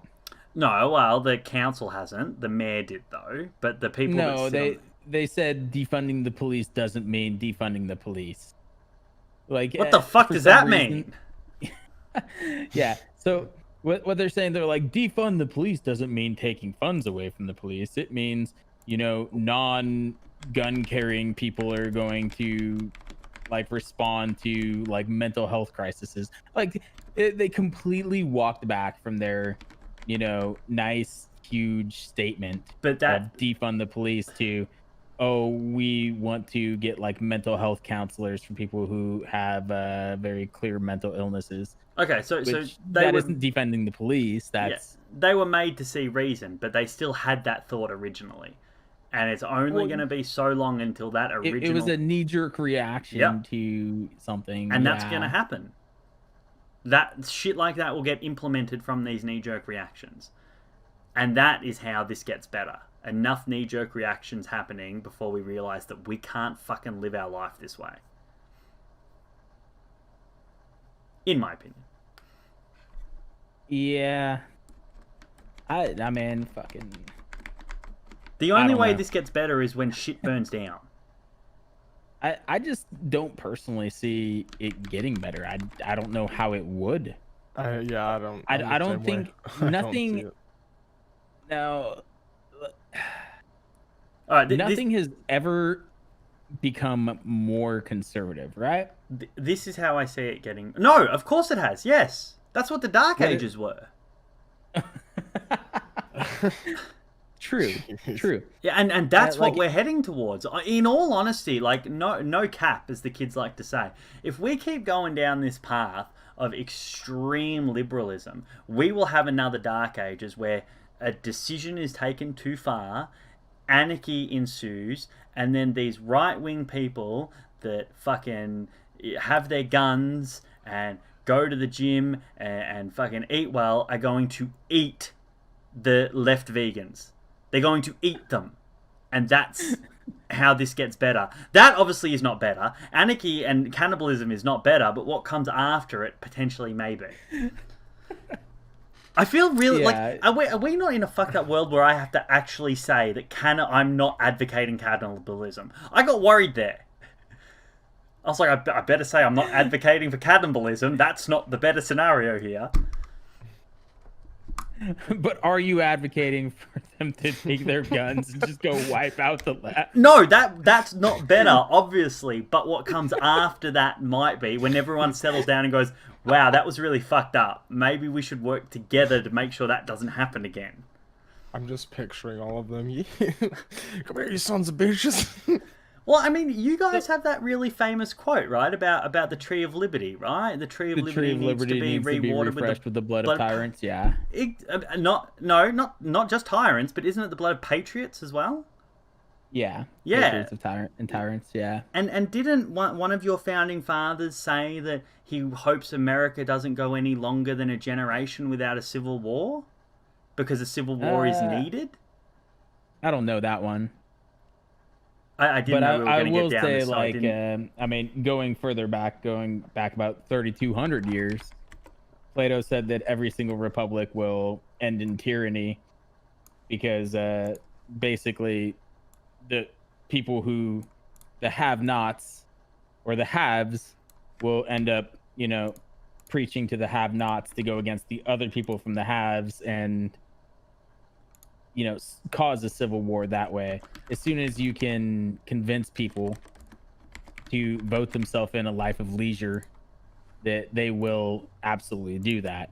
No, well, the council hasn't. The mayor did, though. But the people they said defunding the police doesn't mean defunding the police. Like, What the fuck for does some that mean? Yeah. So what they're saying, they're like, defund the police doesn't mean taking funds away from the police. It means, non-gun carrying people are going to like respond to like mental health crises. Like they completely walked back from their, nice huge statement But that of defund the police to, oh, we want to get like mental health counselors for people who have very clear mental illnesses. okay, so Which they that were isn't defending the police. That's they were made to see reason, but they still had that thought originally, and it's only Well, going to be so long until that original. it was a knee-jerk reaction Yep. to something, and that's going to happen. That shit like that will get implemented from these knee-jerk reactions, and that is how this gets better. Enough knee-jerk reactions happening before we realize that we can't fucking live our life this way. In my opinion. Yeah. I mean, fucking. The only don't way know. this gets better is when shit burns down. I just don't personally see it getting better. I don't know how it would. Yeah, I don't. I'm the I don't same think way. I don't nothing. see it. No, All right, nothing has ever become more conservative, right? this is how I see it getting. No, of course it has. Yes, that's what the Dark But it- Ages were. True, true. Yeah, and that's like- what we're heading towards. In all honesty, like no cap, as the kids like to say. If we keep going down this path of extreme liberalism, we will have another Dark Ages where a decision is taken too far, anarchy ensues, and then these right-wing people that fucking have their guns and go to the gym and fucking eat well are going to eat the left vegans. They're going to eat them. And that's how this gets better. That obviously is not better. Anarchy and cannibalism is not better, but what comes after it potentially may be. I feel really Yeah. like are we not in a fucked up world where I have to actually say that I'm not advocating cannibalism? I got worried there. I was like, I better say I'm not advocating for cannibalism. That's not the better scenario here. But are you advocating for them to take their guns and just go wipe out the left? No, that's not better, obviously. But what comes after that might be when everyone settles down and goes, wow, that was really fucked up. Maybe we should work together to make sure that doesn't happen again. I'm just picturing all of them. Come here, you sons of bitches. Well, I mean, you guys have that really famous quote, right, about the Tree of Liberty, right? The Tree of The Liberty tree of liberty needs to be rewarded refreshed with the blood of tyrants. Yeah. Not just tyrants, but isn't it the blood of patriots as well? Yeah. Yeah. Patriots of tyrants. Yeah. And didn't one of your founding fathers say that he hopes America doesn't go any longer than a generation without a civil war? Because a civil war is needed? I don't know that one. I didn't But know we were I going to will get down say, this. So I didn't- I mean, going back about 3,200 years, Plato said that every single republic will end in tyranny because basically the people the have-nots or the haves will end up, preaching to the have-nots to go against the other people from the haves and cause a civil war that way. As soon as you can convince people to vote themselves in a life of leisure, that they will absolutely do that.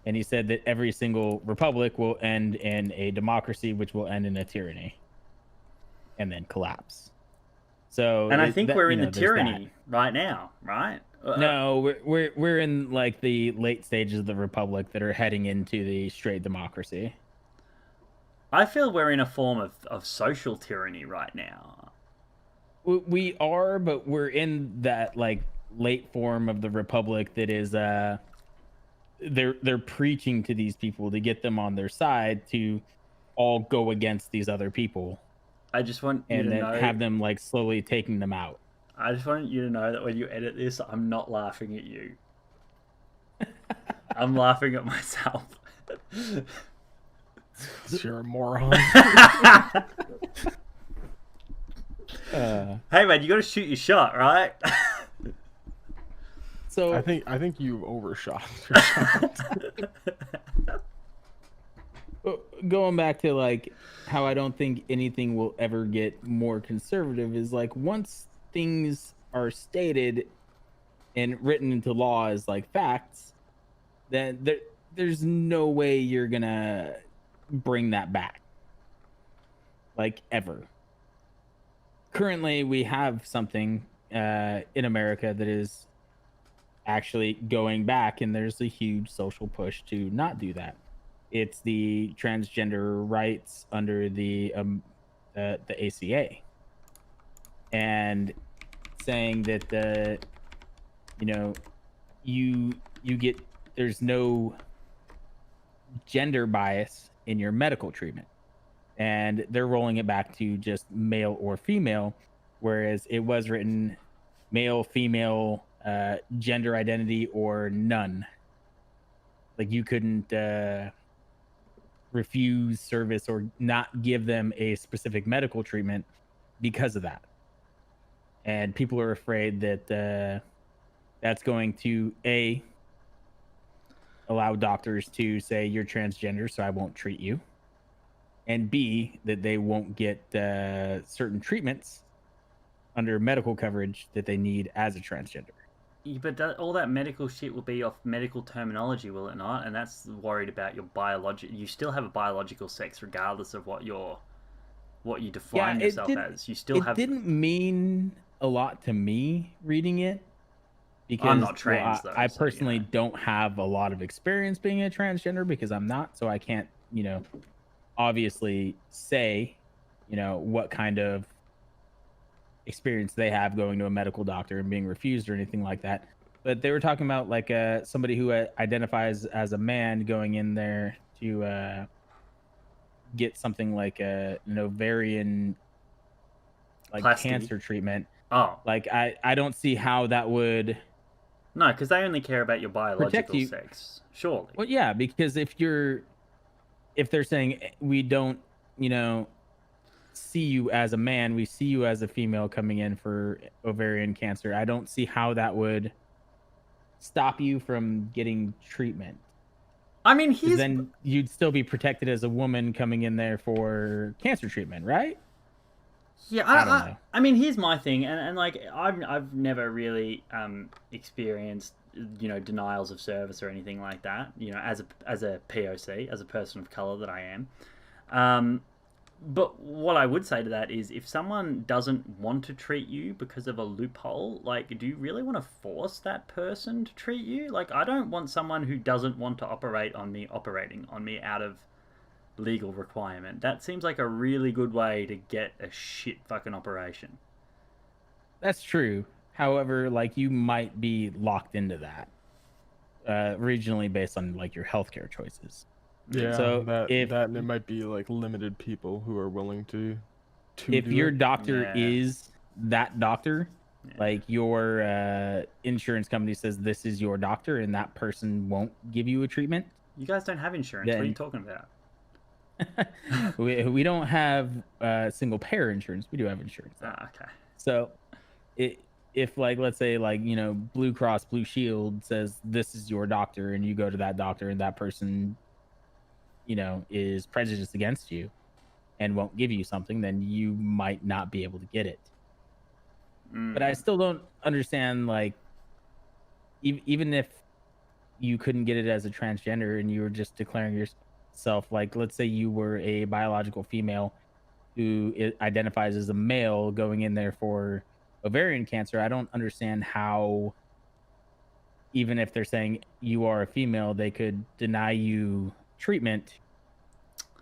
And he said that every single republic will end in a democracy, which will end in a tyranny and then collapse. So, and I think we're in the there's tyranny right now, right? that. No, we're in like the late stages of the republic that are heading into the straight democracy. I feel we're in a form of social tyranny right now. We are, but we're in that like late form of the republic that is they're preaching to these people to get them on their side to all go against these other people I just want you and to then know. have them like slowly taking them out. I just want you to know that when you edit this, I'm not laughing at you. I'm laughing at myself. You're a moron. Hey man, you got to shoot your shot, right? So I think you overshot your shot. going back to like how I don't think anything will ever get more conservative is like once things are stated and written into law as like facts, then there's no way you're gonna bring that back, like ever. Currently, we have something in America that is actually going back, and there's a huge social push to not do that. It's the transgender rights under the ACA, and saying that you know you get there's no gender bias in your medical treatment, and they're rolling it back to just male or female, whereas it was written male, female, gender identity, or none. Like you couldn't refuse service or not give them a specific medical treatment because of that. And people are afraid that that's going to allow doctors to say you're transgender, so I won't treat you, and B, that they won't get certain treatments under medical coverage that they need as a transgender. Yeah, but all that medical shit will be off medical terminology, will it not? And that's worried about your biological. You still have a biological sex, regardless of what you define yourself as. You still have. It didn't mean a lot to me reading it because I'm not trans, though. I personally don't have a lot of experience being a transgender because I'm not, so I can't, obviously say, what kind of experience they have going to a medical doctor and being refused or anything like that. But they were talking about like somebody who identifies as a man going in there to get something like an ovarian cancer treatment. Oh, like I don't see how that would. No, because they only care about your biological sex. Surely. Well, yeah, because if they're saying we don't, see you as a man, we see you as a female coming in for ovarian cancer, I don't see how that would stop you from getting treatment. I mean, then you'd still be protected as a woman coming in there for cancer treatment, right? Yeah, I don't know. I mean, here's my thing, and like I've never really experienced denials of service or anything like that. As a POC, as a person of color that I am. But what I would say to that is, if someone doesn't want to treat you because of a loophole, like, do you really want to force that person to treat you? Like, I don't want someone who doesn't want to operate on me operating on me out of legal requirement. That seems like a really good way to get a shit fucking operation. That's true. However, like, you might be locked into that regionally based on like your healthcare choices. Yeah, so that it might be like limited people who are willing to if your doctor is that doctor, like your insurance company says this is your doctor and that person won't give you a treatment. You guys don't have insurance. What are you talking about? we don't have single payer insurance. We do have insurance. Okay. So if like, let's say like, Blue Cross Blue Shield says this is your doctor and you go to that doctor and that person is prejudiced against you and won't give you something, then you might not be able to get it. But I still don't understand, like, even if you couldn't get it as a transgender and you were just declaring yourself, like, let's say you were a biological female who identifies as a male going in there for ovarian cancer, I don't understand how, even if they're saying you are a female, they could deny you treatment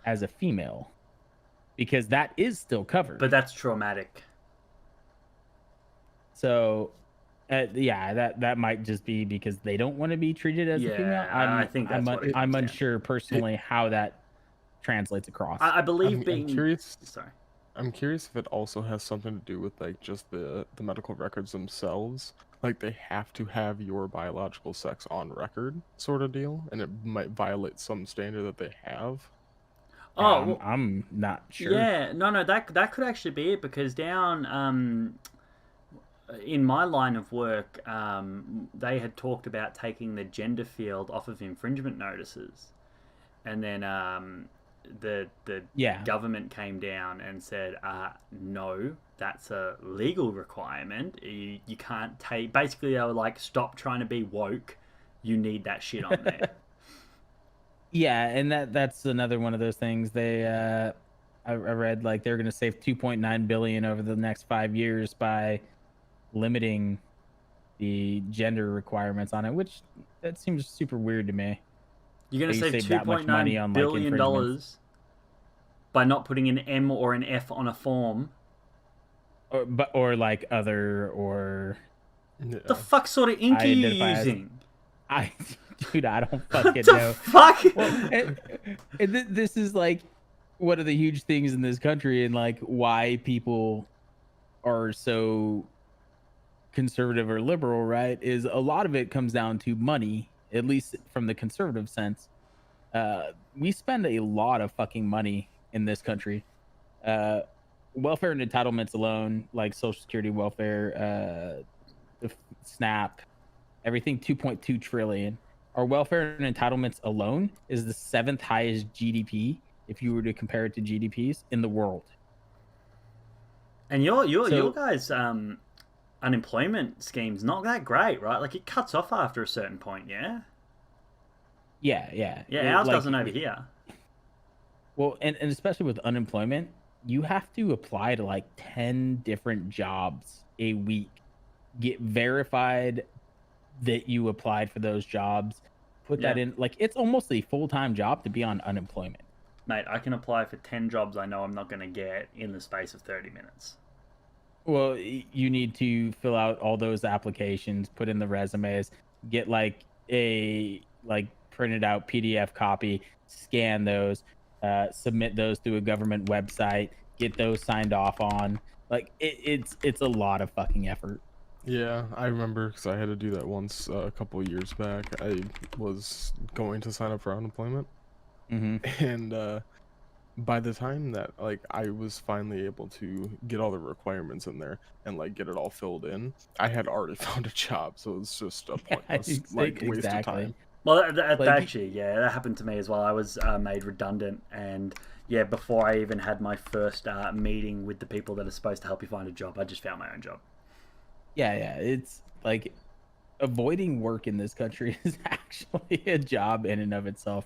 as a female, because that is still covered. But that's traumatic. So that might just be because they don't want to be treated as a female. I think that's I'm unsure personally how that translates across. I believe I'm curious. Sorry. I'm curious if it also has something to do with like just the medical records themselves. Like they have to have your biological sex on record, sort of deal, and it might violate some standard that they have. Oh, I'm not sure. Yeah, no, that could actually be it, because down in my line of work, they had talked about taking the gender field off of infringement notices, and then the Yeah. government came down and said, no, that's a legal requirement. You can't take. Basically, they were like, stop trying to be woke. You need that shit on there. Yeah, and that's another one of those things. I read like they're going to save 2.9 billion over the next 5 years by limiting the gender requirements on it, which that seems super weird to me. You're going to They save save that much money on, $2.9 like, billion infringements. by not putting an M or an F on a form. Or like other or Yeah. The fuck sort of ink are you identify as- using? dude, I don't What fucking the know. fuck? Well, this is like one of the huge things in this country, and like why people are so conservative or liberal, right? Is a lot of it comes down to money, at least from the conservative sense. We spend a lot of fucking money in this country. Welfare and entitlements alone, like Social Security, welfare, the SNAP, everything, 2.2 trillion. Our welfare and entitlements alone is the 7th highest GDP if you were to compare it to GDPs in the world. And your So- guys' unemployment scheme's not that great, right? Like it cuts off after a certain point, yeah? Yeah. Yeah, ours doesn't over here. Well, and especially with unemployment, you have to apply to like 10 different jobs a week, get verified that you applied for those jobs, put that Yeah. in. Like, it's almost a full-time job to be on unemployment. Mate, I can apply for 10 jobs I know I'm not going to get in the space of 30 minutes. Well, you need to fill out all those applications, put in the resumes, get like a printed out PDF copy, scan those, submit those to a government website, get those signed off on. Like it's a lot of fucking effort. Yeah, I remember because I had to do that once a couple of years back. I was going to sign up for unemployment, Mm-hmm. and by the time that like I was finally able to get all the requirements in there and like get it all filled in, I had already found a job, so it was just a pointless like waste of time. Well, that Like- actually, yeah, that happened to me as well. I was made redundant, and yeah, before I even had my first meeting with the people that are supposed to help you find a job, I just found my own job. Yeah, it's like avoiding work in this country is actually a job in and of itself.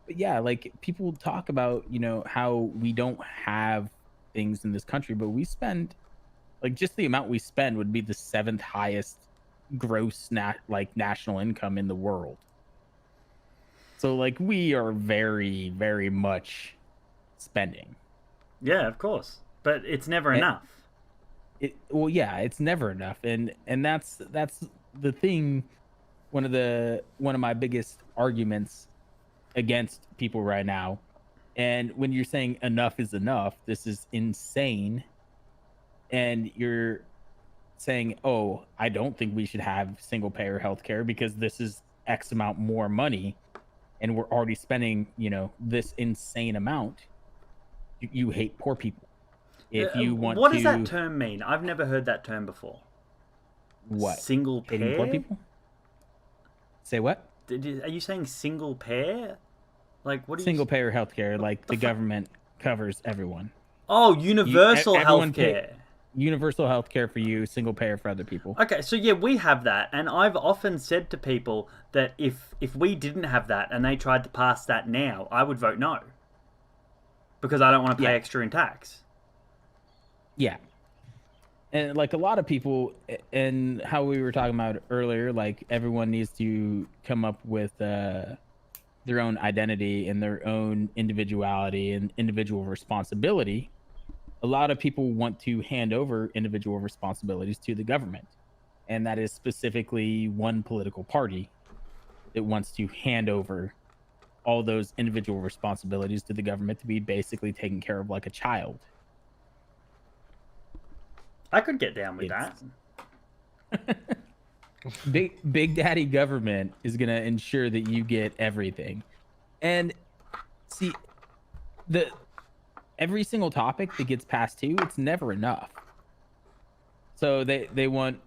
But yeah, like people talk about, how we don't have things in this country, but we spend like just the amount we spend would be the 7th highest gross national income in the world. So like we are very, very much spending. Yeah, of course, but it's never enough. It's never enough, and that's the thing. One of my biggest arguments against people right now, and when you're saying enough is enough, this is insane, and you're saying, oh, I don't think we should have single payer healthcare because this is X amount more money, and we're already spending this insane amount. You hate poor people. If you want what to, does that term mean? I've never heard that term before. what? Single Hating poor pair? people? Say what? Are you saying single pair? Like what? Single payer healthcare, like the fuck? government covers everyone. Oh, universal everyone healthcare. Universal healthcare for you, single payer for other people. Okay, so yeah, we have that, and I've often said to people that if we didn't have that and they tried to pass that now, I would vote no, because I don't want to pay Yeah. extra in tax. Yeah. And like a lot of people, and how we were talking about earlier, like everyone needs to come up with their own identity and their own individuality and individual responsibility. A lot of people want to hand over individual responsibilities to the government, and that is specifically one political party that wants to hand over all those individual responsibilities to the government to be basically taken care of like a child. I could get down with It's- that. Big Daddy government is going to ensure that you get everything. And see, every single topic that gets passed to, it's never enough. So they want,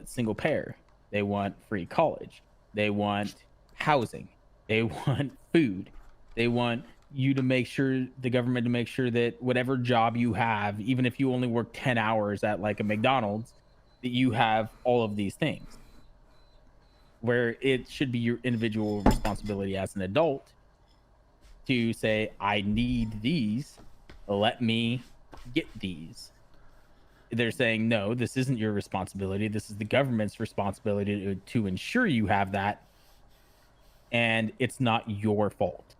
single payer. They want free college. They want housing. They want food. They want you to make sure, the government to make sure that whatever job you have, even if you only work 10 hours at like a McDonald's, that you have all of these things. Where it should be your individual responsibility as an adult to say, I need these, let me get these. They're saying, no, this isn't your responsibility. This is the government's responsibility to ensure you have that. And it's not your fault.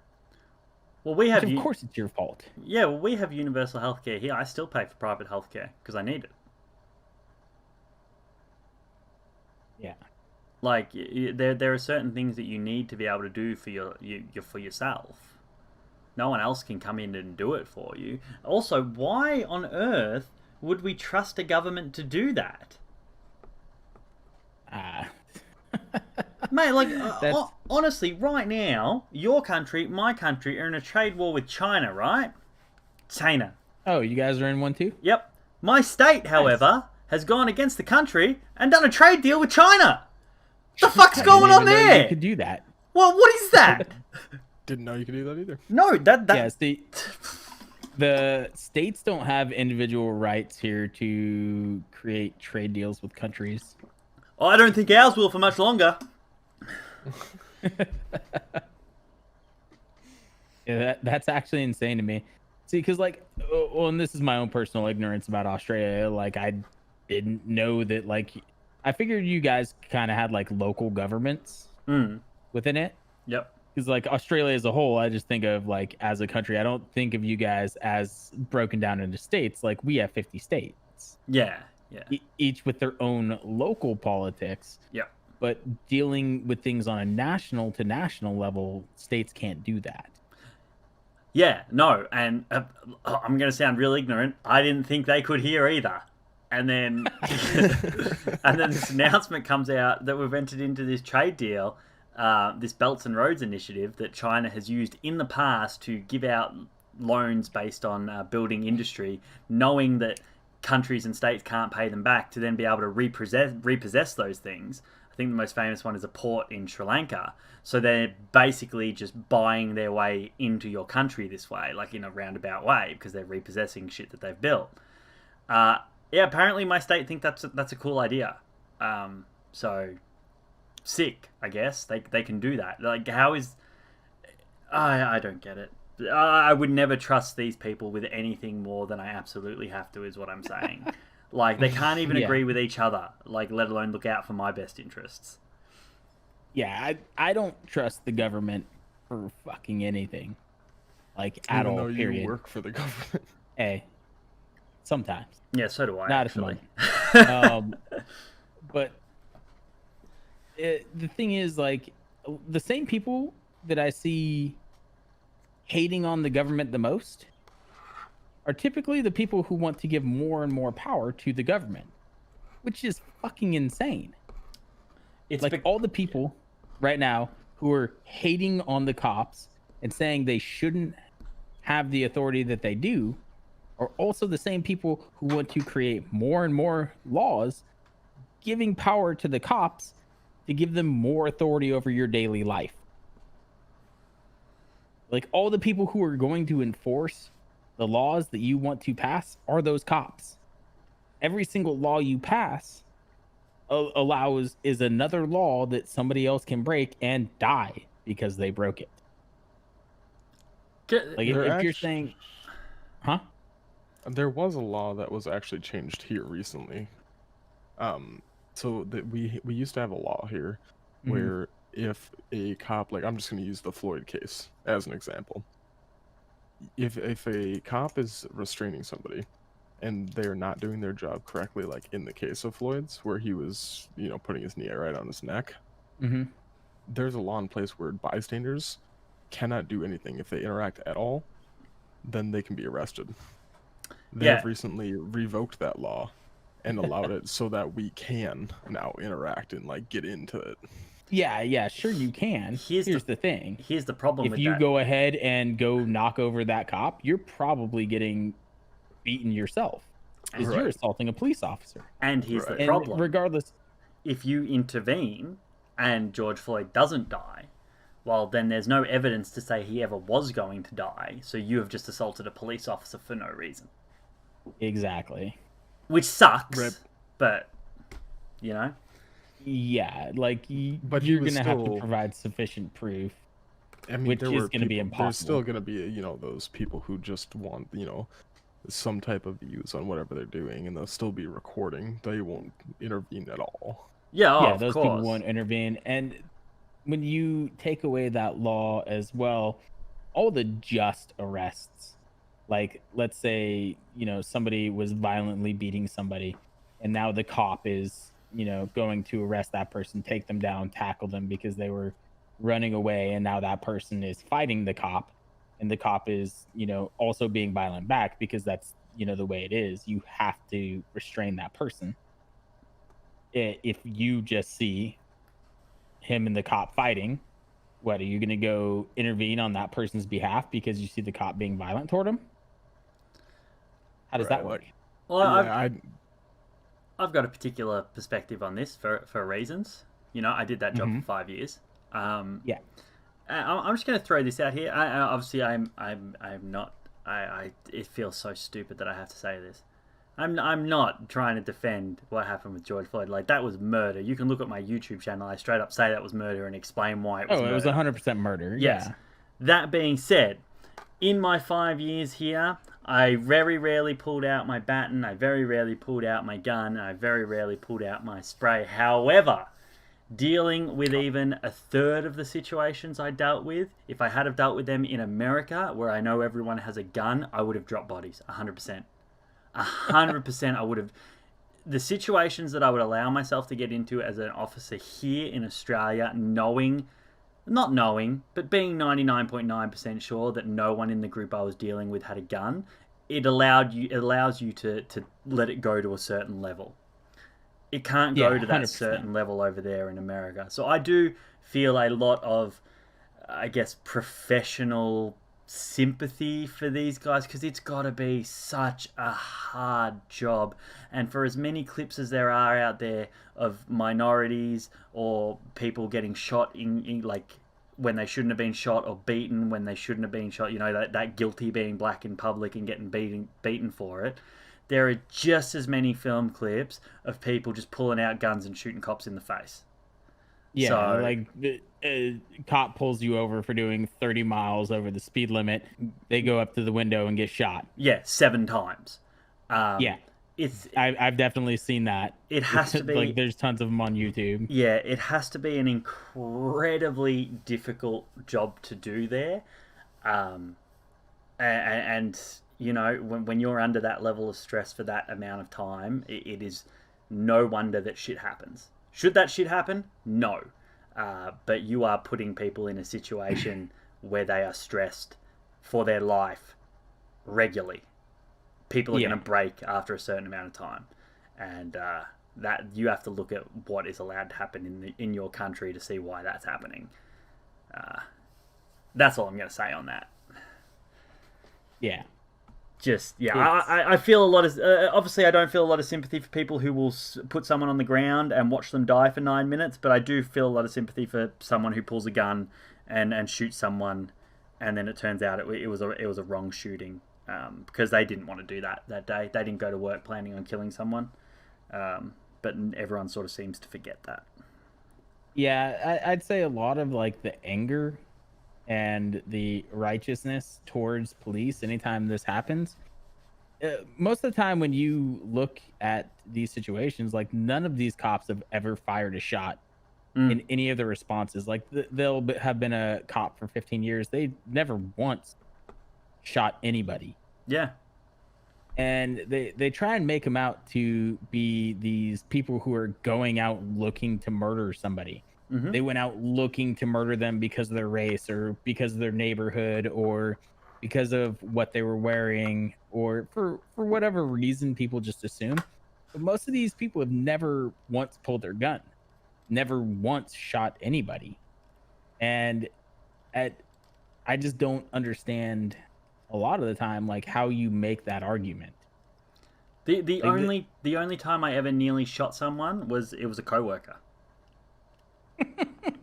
Well, we have, Which of course it's your fault. yeah, well, we have universal healthcare here. I still pay for private healthcare because I need it. Yeah. Like, there are certain things that you need to be able to do for yourself. No one else can come in and do it for you. Also, why on earth would we trust a government to do that? Mate, like, honestly, right now, your country, my country, are in a trade war with China, right? China. Oh, you guys are in one too? Yep. My state, however, has gone against the country and done a trade deal with China. What the fuck's going on You there? could do that. Well, what is that? Didn't know you could do that either. No, that Yes, the states don't have individual rights here to create trade deals with countries. I don't think ours will for much longer. Yeah, that's actually insane to me. See, because like, well, and this is my own personal ignorance about Australia. Like, I didn't know that. Like, I figured you guys kind of had like local governments within it. Yep. Because like Australia as a whole, I just think of like as a country. I don't think of you guys as broken down into states. Like we have 50 states. Yeah. Yeah. Each with their own local politics. Yep. But dealing with things on a national to national level, states can't do that. Yeah. No. And I'm going to sound real ignorant. I didn't think they could hear either. And then, and then this announcement comes out that we've entered into this trade deal. This Belts and Roads initiative that China has used in the past to give out loans based on building industry, knowing that countries and states can't pay them back, to then be able to repossess those things. I think the most famous one is a port in Sri Lanka. So they're basically just buying their way into your country this way, like in a roundabout way, because they're repossessing shit that they've built. Yeah, apparently my state think that's a cool idea. So sick, I guess. They can do that. Like, how is... I don't get it. I would never trust these people with anything more than I absolutely have to, is what I'm saying. Like, they can't even agree with each other, like, let alone look out for my best interests. Yeah, I don't trust the government for fucking anything. Like, at all, Even though period. you work for the government. Hey, sometimes. Yeah, so do I, Not actually. But the thing is, like, the same people that I see hating on the government the most are typically the people who want to give more and more power to the government, which is fucking insane. It's like all the people right now who are hating on the cops and saying they shouldn't have the authority that they do are also the same people who want to create more and more laws giving power to the cops to give them more authority over your daily life. Like, all the people who are going to enforce the laws that you want to pass are those cops. Every single law you pass is another law that somebody else can break and die because they broke it. Like, if you're saying, huh? There was a law that was actually changed here recently. So that we used to have a law here where if a cop, like, I'm just going to use the Floyd case as an example. If a cop is restraining somebody and they're not doing their job correctly, like in the case of Floyd's, where he was, putting his knee right on his neck, there's a law in place where bystanders cannot do anything. If they interact at all, then they can be arrested. They have recently revoked that law and allowed it so that we can now interact and, like, get into it. Yeah, sure you can. Here's the thing. Here's the problem with that. If you go ahead and go knock over that cop, you're probably getting beaten yourself. is you're assaulting a police officer. And here's the Right. And problem. regardless, If you intervene and George Floyd doesn't die, well, then there's no evidence to say he ever was going to die, so you have just assaulted a police officer for no reason. exactly. Which sucks, Rip. but, you know? Yeah, like But he you're was gonna have to still- provide sufficient proof. I mean, Which there is were gonna be people- There's still impossible. going to be, those people who just want, some type of views on whatever they're doing, and they'll still be recording. They won't intervene at all. Yeah, Yeah, of those course. people won't intervene. And when you take away that law as well, all the just arrests, like let's say, somebody was violently beating somebody, and now the cop is, going to arrest that person, take them down, tackle them because they were running away, and now that person is fighting the cop, and the cop is, also being violent back because that's, the way it is. You have to restrain that person. If you just see him and the cop fighting, what are you going to go intervene on that person's behalf because you see the cop being violent toward him? How does that Right, work? Well, Yeah, I've got a particular perspective on this for reasons. I did that job Mhm. for 5 years. Yeah. I'm just going to throw this out here. Obviously, I'm not. It feels so stupid that I have to say this. I'm not trying to defend what happened with George Floyd. Like, that was murder. You can look at my YouTube channel. I straight up say that was murder and explain why it was murder. It was 100% murder. Yes. Yeah. That being said, in my 5 years here, I very rarely pulled out my baton. I very rarely pulled out my gun. I very rarely pulled out my spray. However, dealing with even a third of the situations I dealt with, if I had have dealt with them in America, where I know everyone has a gun, I would have dropped bodies. 100%. 100% I would have. The situations that I would allow myself to get into as an officer here in Australia, not knowing, but being 99.9% sure that no one in the group I was dealing with had a gun, it allows you to let it go to a certain level. It can't go Yeah, to that 100%. certain level over there in America. So I do feel a lot of, I guess, professional sympathy for these guys, because it's got to be such a hard job. And for as many clips as there are out there of minorities or people getting shot in like when they shouldn't have been shot, or beaten when they shouldn't have been shot, that guilty being black in public and getting beaten for it, there are just as many film clips of people just pulling out guns and shooting cops in the face. Yeah, So- like a cop pulls you over for doing 30 miles over the speed limit. They go up to the window and get shot. Yeah, 7 times. Yeah, I've definitely seen that. It has to be like there's tons of them on YouTube. Yeah, it has to be an incredibly difficult job to do there. And when you're under that level of stress for that amount of time, it is no wonder that shit happens. Should that shit happen? No. But you are putting people in a situation where they are stressed for their life regularly. People are Yeah. going to break after a certain amount of time. And that you have to look at what is allowed to happen in your country to see why that's happening. That's all I'm going to say on that. Yeah. I feel a lot of obviously I don't feel a lot of sympathy for people who will put someone on the ground and watch them die for 9 minutes, but I do feel a lot of sympathy for someone who pulls a gun and shoots someone, and then it turns out it was a wrong shooting, because they didn't want to do that day. They didn't go to work planning on killing someone, but everyone sort of seems to forget that. Yeah, I'd say a lot of like the anger and the righteousness towards police anytime this happens. Most of the time when you look at these situations, like none of these cops have ever fired a shot in any of the responses. Like they'll have been a cop for 15 years. They never once shot anybody. Yeah. And they try and make them out to be these people who are going out looking to murder somebody. Mm-hmm. They went out looking to murder them because of their race or because of their neighborhood or because of what they were wearing or for whatever reason people just assume. But most of these people have never once pulled their gun, never once shot anybody. And I just don't understand a lot of the time like how you make that argument. The Like, only time I ever nearly shot someone was a coworker.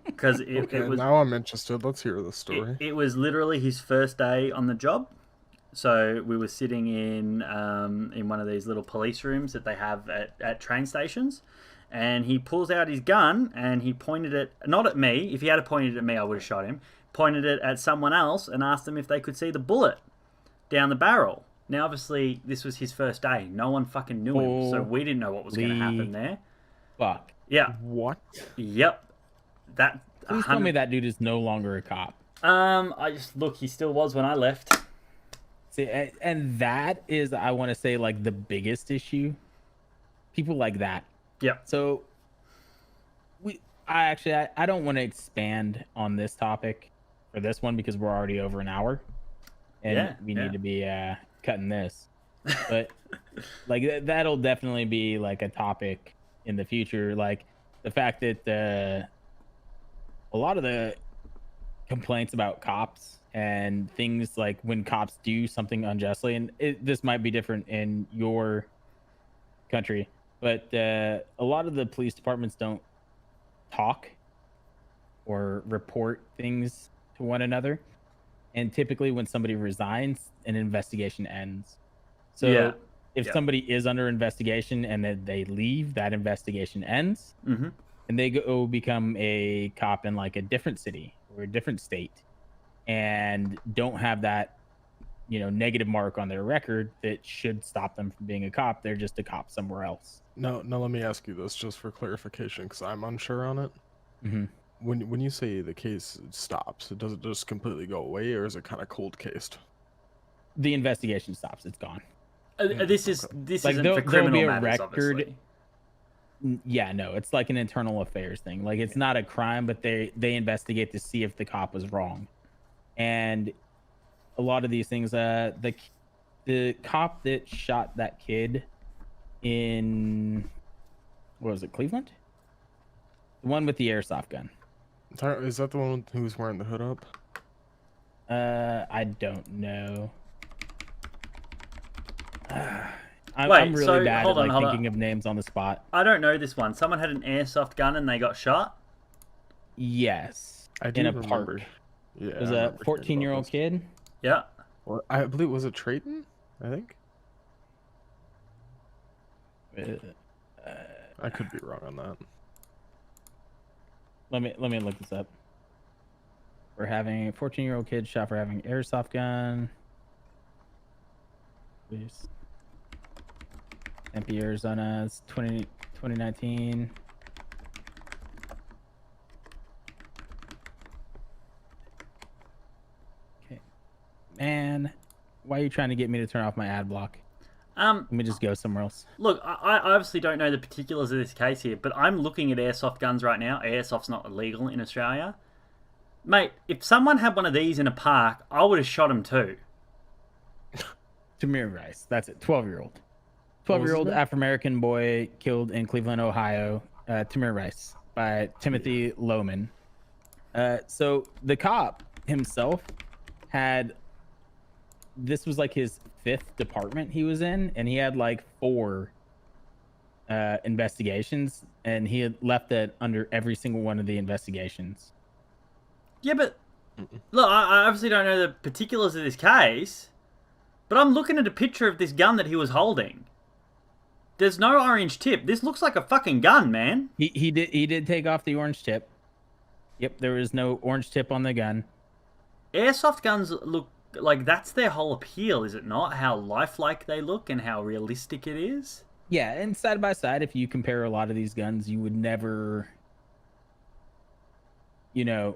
Because Okay, it was now I'm interested. Let's hear the story. it was literally his first day on the job. So we were sitting in one of these little police rooms that they have at train stations, and he pulls out his gun and he pointed it not at me. If he had pointed it at me, I would have shot him. Pointed it at someone else and asked them if they could see the bullet down the barrel. Now, obviously, this was his first day. No one fucking knew him, so we didn't know what was going to happen there. fuck. Yeah. What? Yep. That. Please tell me that dude is no longer a cop. I just look. He still was when I left. See, and that is, I want to say, like the biggest issue. People like that. Yep. So, I don't want to expand on this topic for this one because we're already over an hour, and we need to be cutting this. But like that'll definitely be like a topic in the future. Like the fact that a lot of the complaints about cops and things like when cops do something unjustly, and this might be different in your country, but a lot of the police departments don't talk or report things to one another, and typically when somebody resigns, an investigation ends. So if somebody is under investigation and then they leave, that investigation ends, and they go become a cop in like a different city or a different state, and don't have that, negative mark on their record that should stop them from being a cop. They're just a cop somewhere else. No, let me ask you this just for clarification, because I'm unsure on it. Mm-hmm. When you say the case stops, does it just completely go away, or is it kind of cold cased? The investigation stops. It's gone. This Like isn't there'll for criminal be a matters, record. obviously. Yeah, no, it's like an internal affairs thing. Like it's not a crime, but they investigate to see if the cop was wrong. And a lot of these things, the cop that shot that kid in, what was it, Cleveland? The one with the airsoft gun. Is that the one who's wearing the hood up? I don't know. I'm really so, bad hold at on, like hold thinking of names on the spot. I don't know this one. Someone had an airsoft gun and they got shot? Yes. I do in a remember. park. Yeah, It was I a remember hearing 14-year-old about this. kid. Yeah. Well, I believe, was it Trayton? I think. I could be wrong on that. Let me look this up. We're having a 14-year-old kid shot for having airsoft gun. Please. Tempe, Arizona. It's 2019. Okay. Man, why are you trying to get me to turn off my ad block? Let me just go somewhere else. Look, I obviously don't know the particulars of this case here, but I'm looking at airsoft guns right now. Airsoft's not illegal in Australia. Mate, if someone had one of these in a park, I would have shot him too. Tamir Rice. That's it. 12-year-old. What was his 12-year-old name? African-American boy killed in Cleveland, Ohio. Tamir Rice by Timothy Lohman. So the cop himself had... This was like his 5th department he was in, and he had like 4 investigations, and he had left it under every single one of the investigations. Yeah, but... Look, I obviously don't know the particulars of this case, but I'm looking at a picture of this gun that he was holding. There's no orange tip. This looks like a fucking gun, man. He did take off the orange tip. Yep, there was no orange tip on the gun. Airsoft guns look like that's their whole appeal, is it not? How lifelike they look and how realistic it is. Yeah, and side by side, if you compare a lot of these guns, you would never, you'd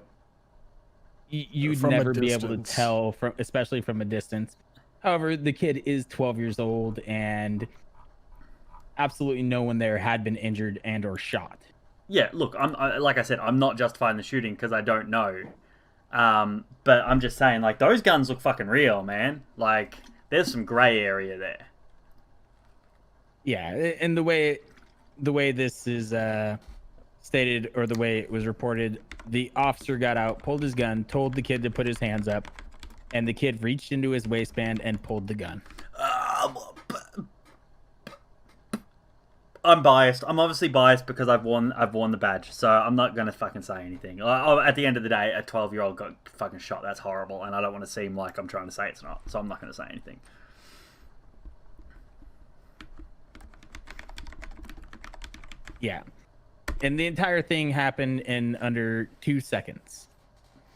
From a never be able to distance. tell from, especially from a distance. However, the kid is 12 years old, and absolutely no one there had been injured and or shot. Yeah, look, like I said, I'm not justifying the shooting because I don't know. But I'm just saying, like, those guns look fucking real, man. Like, there's some gray area there. Yeah, and the way this is stated, or the way it was reported, the officer got out, pulled his gun, told the kid to put his hands up, and the kid reached into his waistband and pulled the gun. I'm biased. I'm obviously biased because I've worn the badge, so I'm not gonna fucking say anything. At the end of the day, a 12-year-old got fucking shot. That's horrible, and I don't want to seem like I'm trying to say it's not. So I'm not gonna say anything. Yeah. And the entire thing happened in under 2 seconds,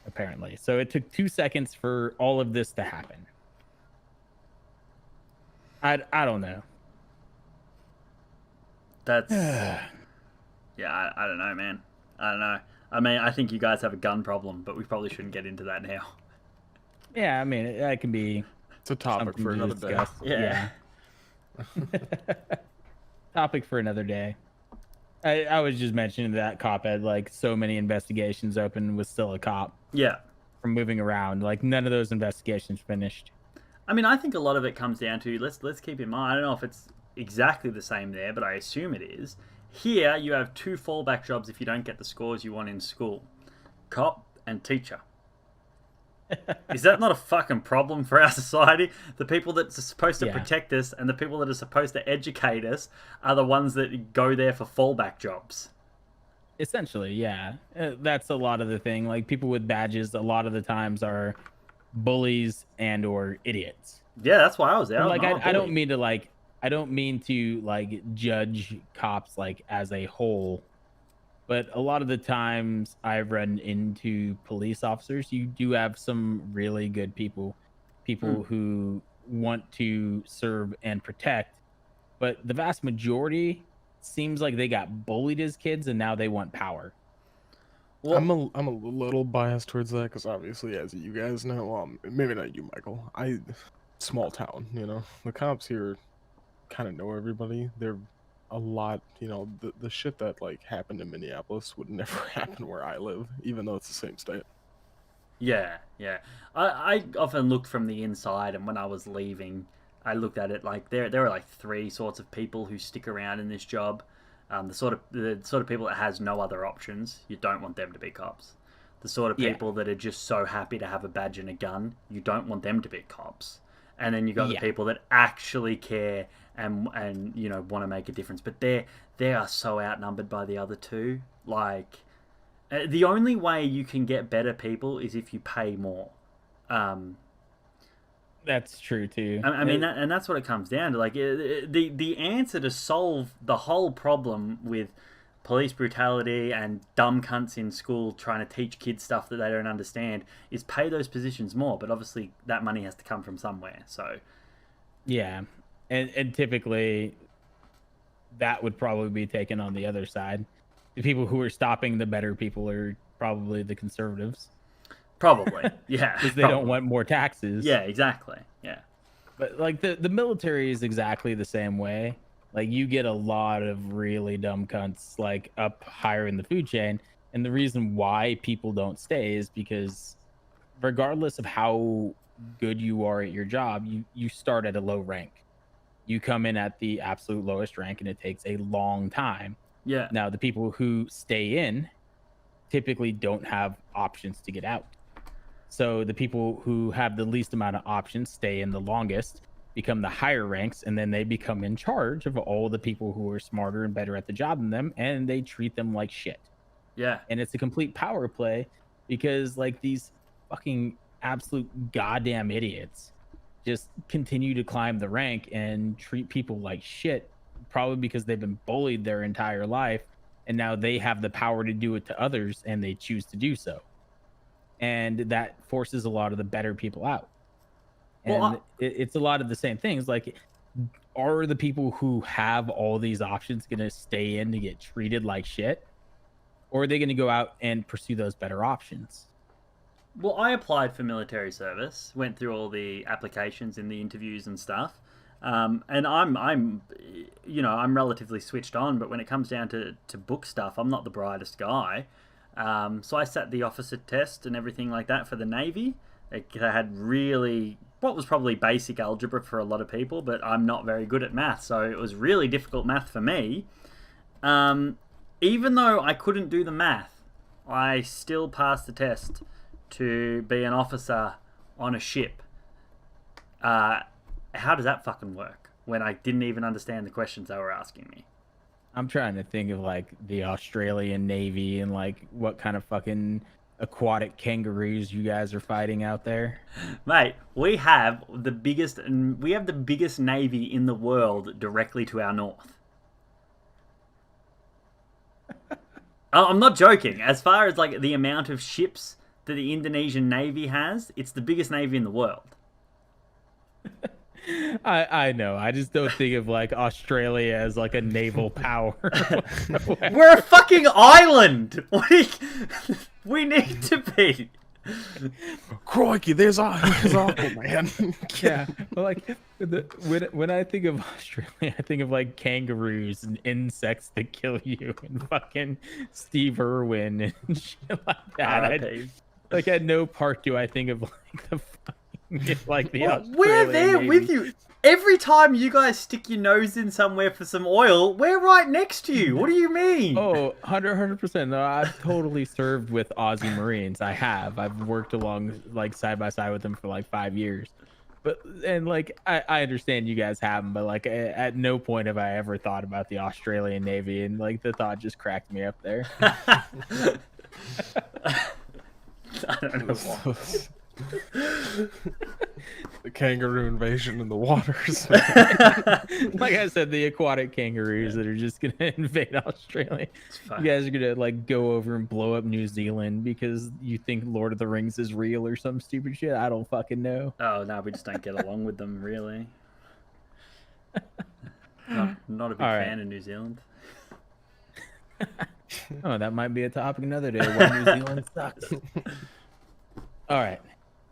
apparently. So it took 2 seconds for all of this to happen. I don't know. That's yeah. I don't know, man. I don't know. I mean, I think you guys have a gun problem, but we probably shouldn't get into that now. Yeah, I mean, that can be It's a topic something for to another day. discuss. Yeah. Topic for another day. I was just mentioning that cop had like so many investigations open, was still a cop Yeah. from moving around. Like none of those investigations finished. I mean, I think a lot of it comes down to let's keep in mind. I don't know if it's exactly the same there, but I assume it is. Here, you have 2 fallback jobs if you don't get the scores you want in school: cop and teacher. Is that not a fucking problem for our society? The people that are supposed to Yeah. protect us and the people that are supposed to educate us are the ones that go there for fallback jobs. Essentially, yeah. That's a lot of the thing. Like people with badges, a lot of the times are bullies and or idiots. Yeah, that's why I was there. And, I was like not a I don't bully. mean to I don't mean to like judge cops like as a whole, but a lot of the times I've run into police officers, you do have some really good people who want to serve and protect, but the vast majority seems like they got bullied as kids and now they want power. Well, I'm a little biased towards that because obviously, as you guys know, well, maybe not you, Michael. Small town, you know, the cops here kind of know everybody. They're a lot, you know, the shit that like happened in Minneapolis would never happen where I live, even though it's the same state. yeah, yeah. I often looked from the inside, and when I was leaving, I looked at it like there are like 3 sorts of people who stick around in this job. The sort of people that has no other options, you don't want them to be cops. The sort of Yeah. people that are just so happy to have a badge and a gun, you don't want them to be cops. And then you got the Yeah. people that actually care and you know want to make a difference, but they are so outnumbered by the other two. Like the only way you can get better people is if you pay more. Um, That's true too. I mean, and that's what it comes down to. Like, the answer to solve the whole problem with police brutality and dumb cunts in school trying to teach kids stuff that they don't understand is pay those positions more. But obviously, that money has to come from somewhere. So, Yeah. And typically that would probably be taken on the other side. The people who are stopping the better people are probably the conservatives probably, yeah, because they don't probably. want more taxes. Yeah, exactly. Yeah, But like the military is exactly the same way. Like you get a lot of really dumb cunts like up higher in the food chain, and the reason why people don't stay is because regardless of how good you are at your job, you start at a low rank. You come in at the absolute lowest rank and it takes a long time. yeah, Now, the people who stay in typically don't have options to get out. So the people who have the least amount of options stay in the longest, become the higher ranks, and then they become in charge of all the people who are smarter and better at the job than them, and they treat them like shit. yeah, And it's a complete power play because like these fucking absolute goddamn idiots just continue to climb the rank and treat people like shit, probably because they've been bullied their entire life and now they have the power to do it to others and they choose to do so, and that forces a lot of the better people out. And Well, it's a lot of the same things. Like, are the people who have all these options going to stay in to get treated like shit, or are they going to go out and pursue those better options? Well, I applied for military service, went through all the applications and the interviews and stuff, and I'm relatively switched on. But when it comes down to book stuff, I'm not the brightest guy. So I sat the officer test and everything like that for the Navy. They had really what was probably basic algebra for a lot of people, but I'm not very good at math, so it was really difficult math for me. Even though I couldn't do the math, I still passed the test to be an officer on a ship. How does that fucking work when I didn't even understand the questions they were asking me? I'm trying to think of like the Australian Navy and like what kind of fucking aquatic kangaroos you guys are fighting out there. Mate, we have the biggest navy in the world directly to our north. I'm not joking. As far as like the amount of ships that the Indonesian Navy has, it's the biggest navy in the world. I know. I just don't think of like Australia as like a naval power. We're a fucking island. We need to be. Crikey, there's Uncle, man. Yeah, but like when I think of Australia, I think of like kangaroos and insects that kill you and fucking Steve Irwin and shit like that. RIP. Like at no part do I think of like the fucking like the Well, Australian we're there Navy. with you. Every time you guys stick your nose in somewhere for some oil, we're right next to you. What do you mean? Oh, 100%. No, I've totally served with Aussie Marines. I have. I've worked along like side by side with them for like 5 years. But and like I understand you guys haven't, but like at no point have I ever thought about the Australian Navy, and like the thought just cracked me up there. I don't know why. The kangaroo invasion in the waters. Like I said, the aquatic kangaroos that are just gonna invade Australia. Fine. You guys are gonna like go over and blow up New Zealand because you think Lord of the Rings is real or some stupid shit. I don't fucking know. Oh no, we just don't get along with them really. Not a big All right. fan of New Zealand. Oh, that might be a topic another day. Why New Zealand sucks. All right.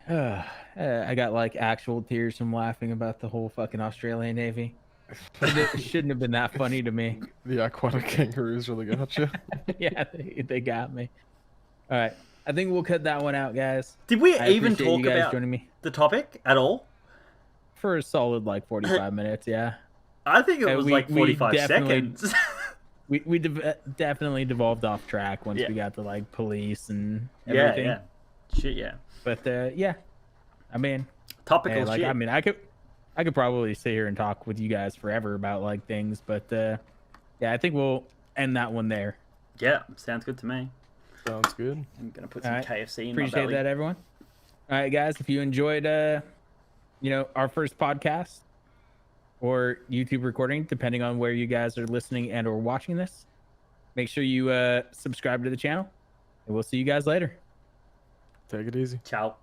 I got like actual tears from laughing about the whole fucking Australian Navy. It shouldn't have been that funny to me. The aquatic kangaroos really got you. Yeah, they got me. All right. I think we'll cut that one out, guys. Did we I even appreciate talk you guys about joining me the topic at all? for a solid like 45 minutes. Yeah. I think it was we- like we 45 definitely- seconds. We definitely devolved off track once Yeah. we got to like police and yeah, everything. yeah. Shit, yeah. But yeah, I mean, Topical hey, like shit. I mean, I could probably sit here and talk with you guys forever about like things, but yeah, I think we'll end that one there. Yeah, sounds good to me. Sounds good. I'm gonna put some Alright, KFC in my Appreciate belly. that, everyone. All right, guys, if you enjoyed, our first podcast or YouTube recording, depending on where you guys are listening and or watching this, make sure you subscribe to the channel, and we'll see you guys later. Take it easy. Ciao.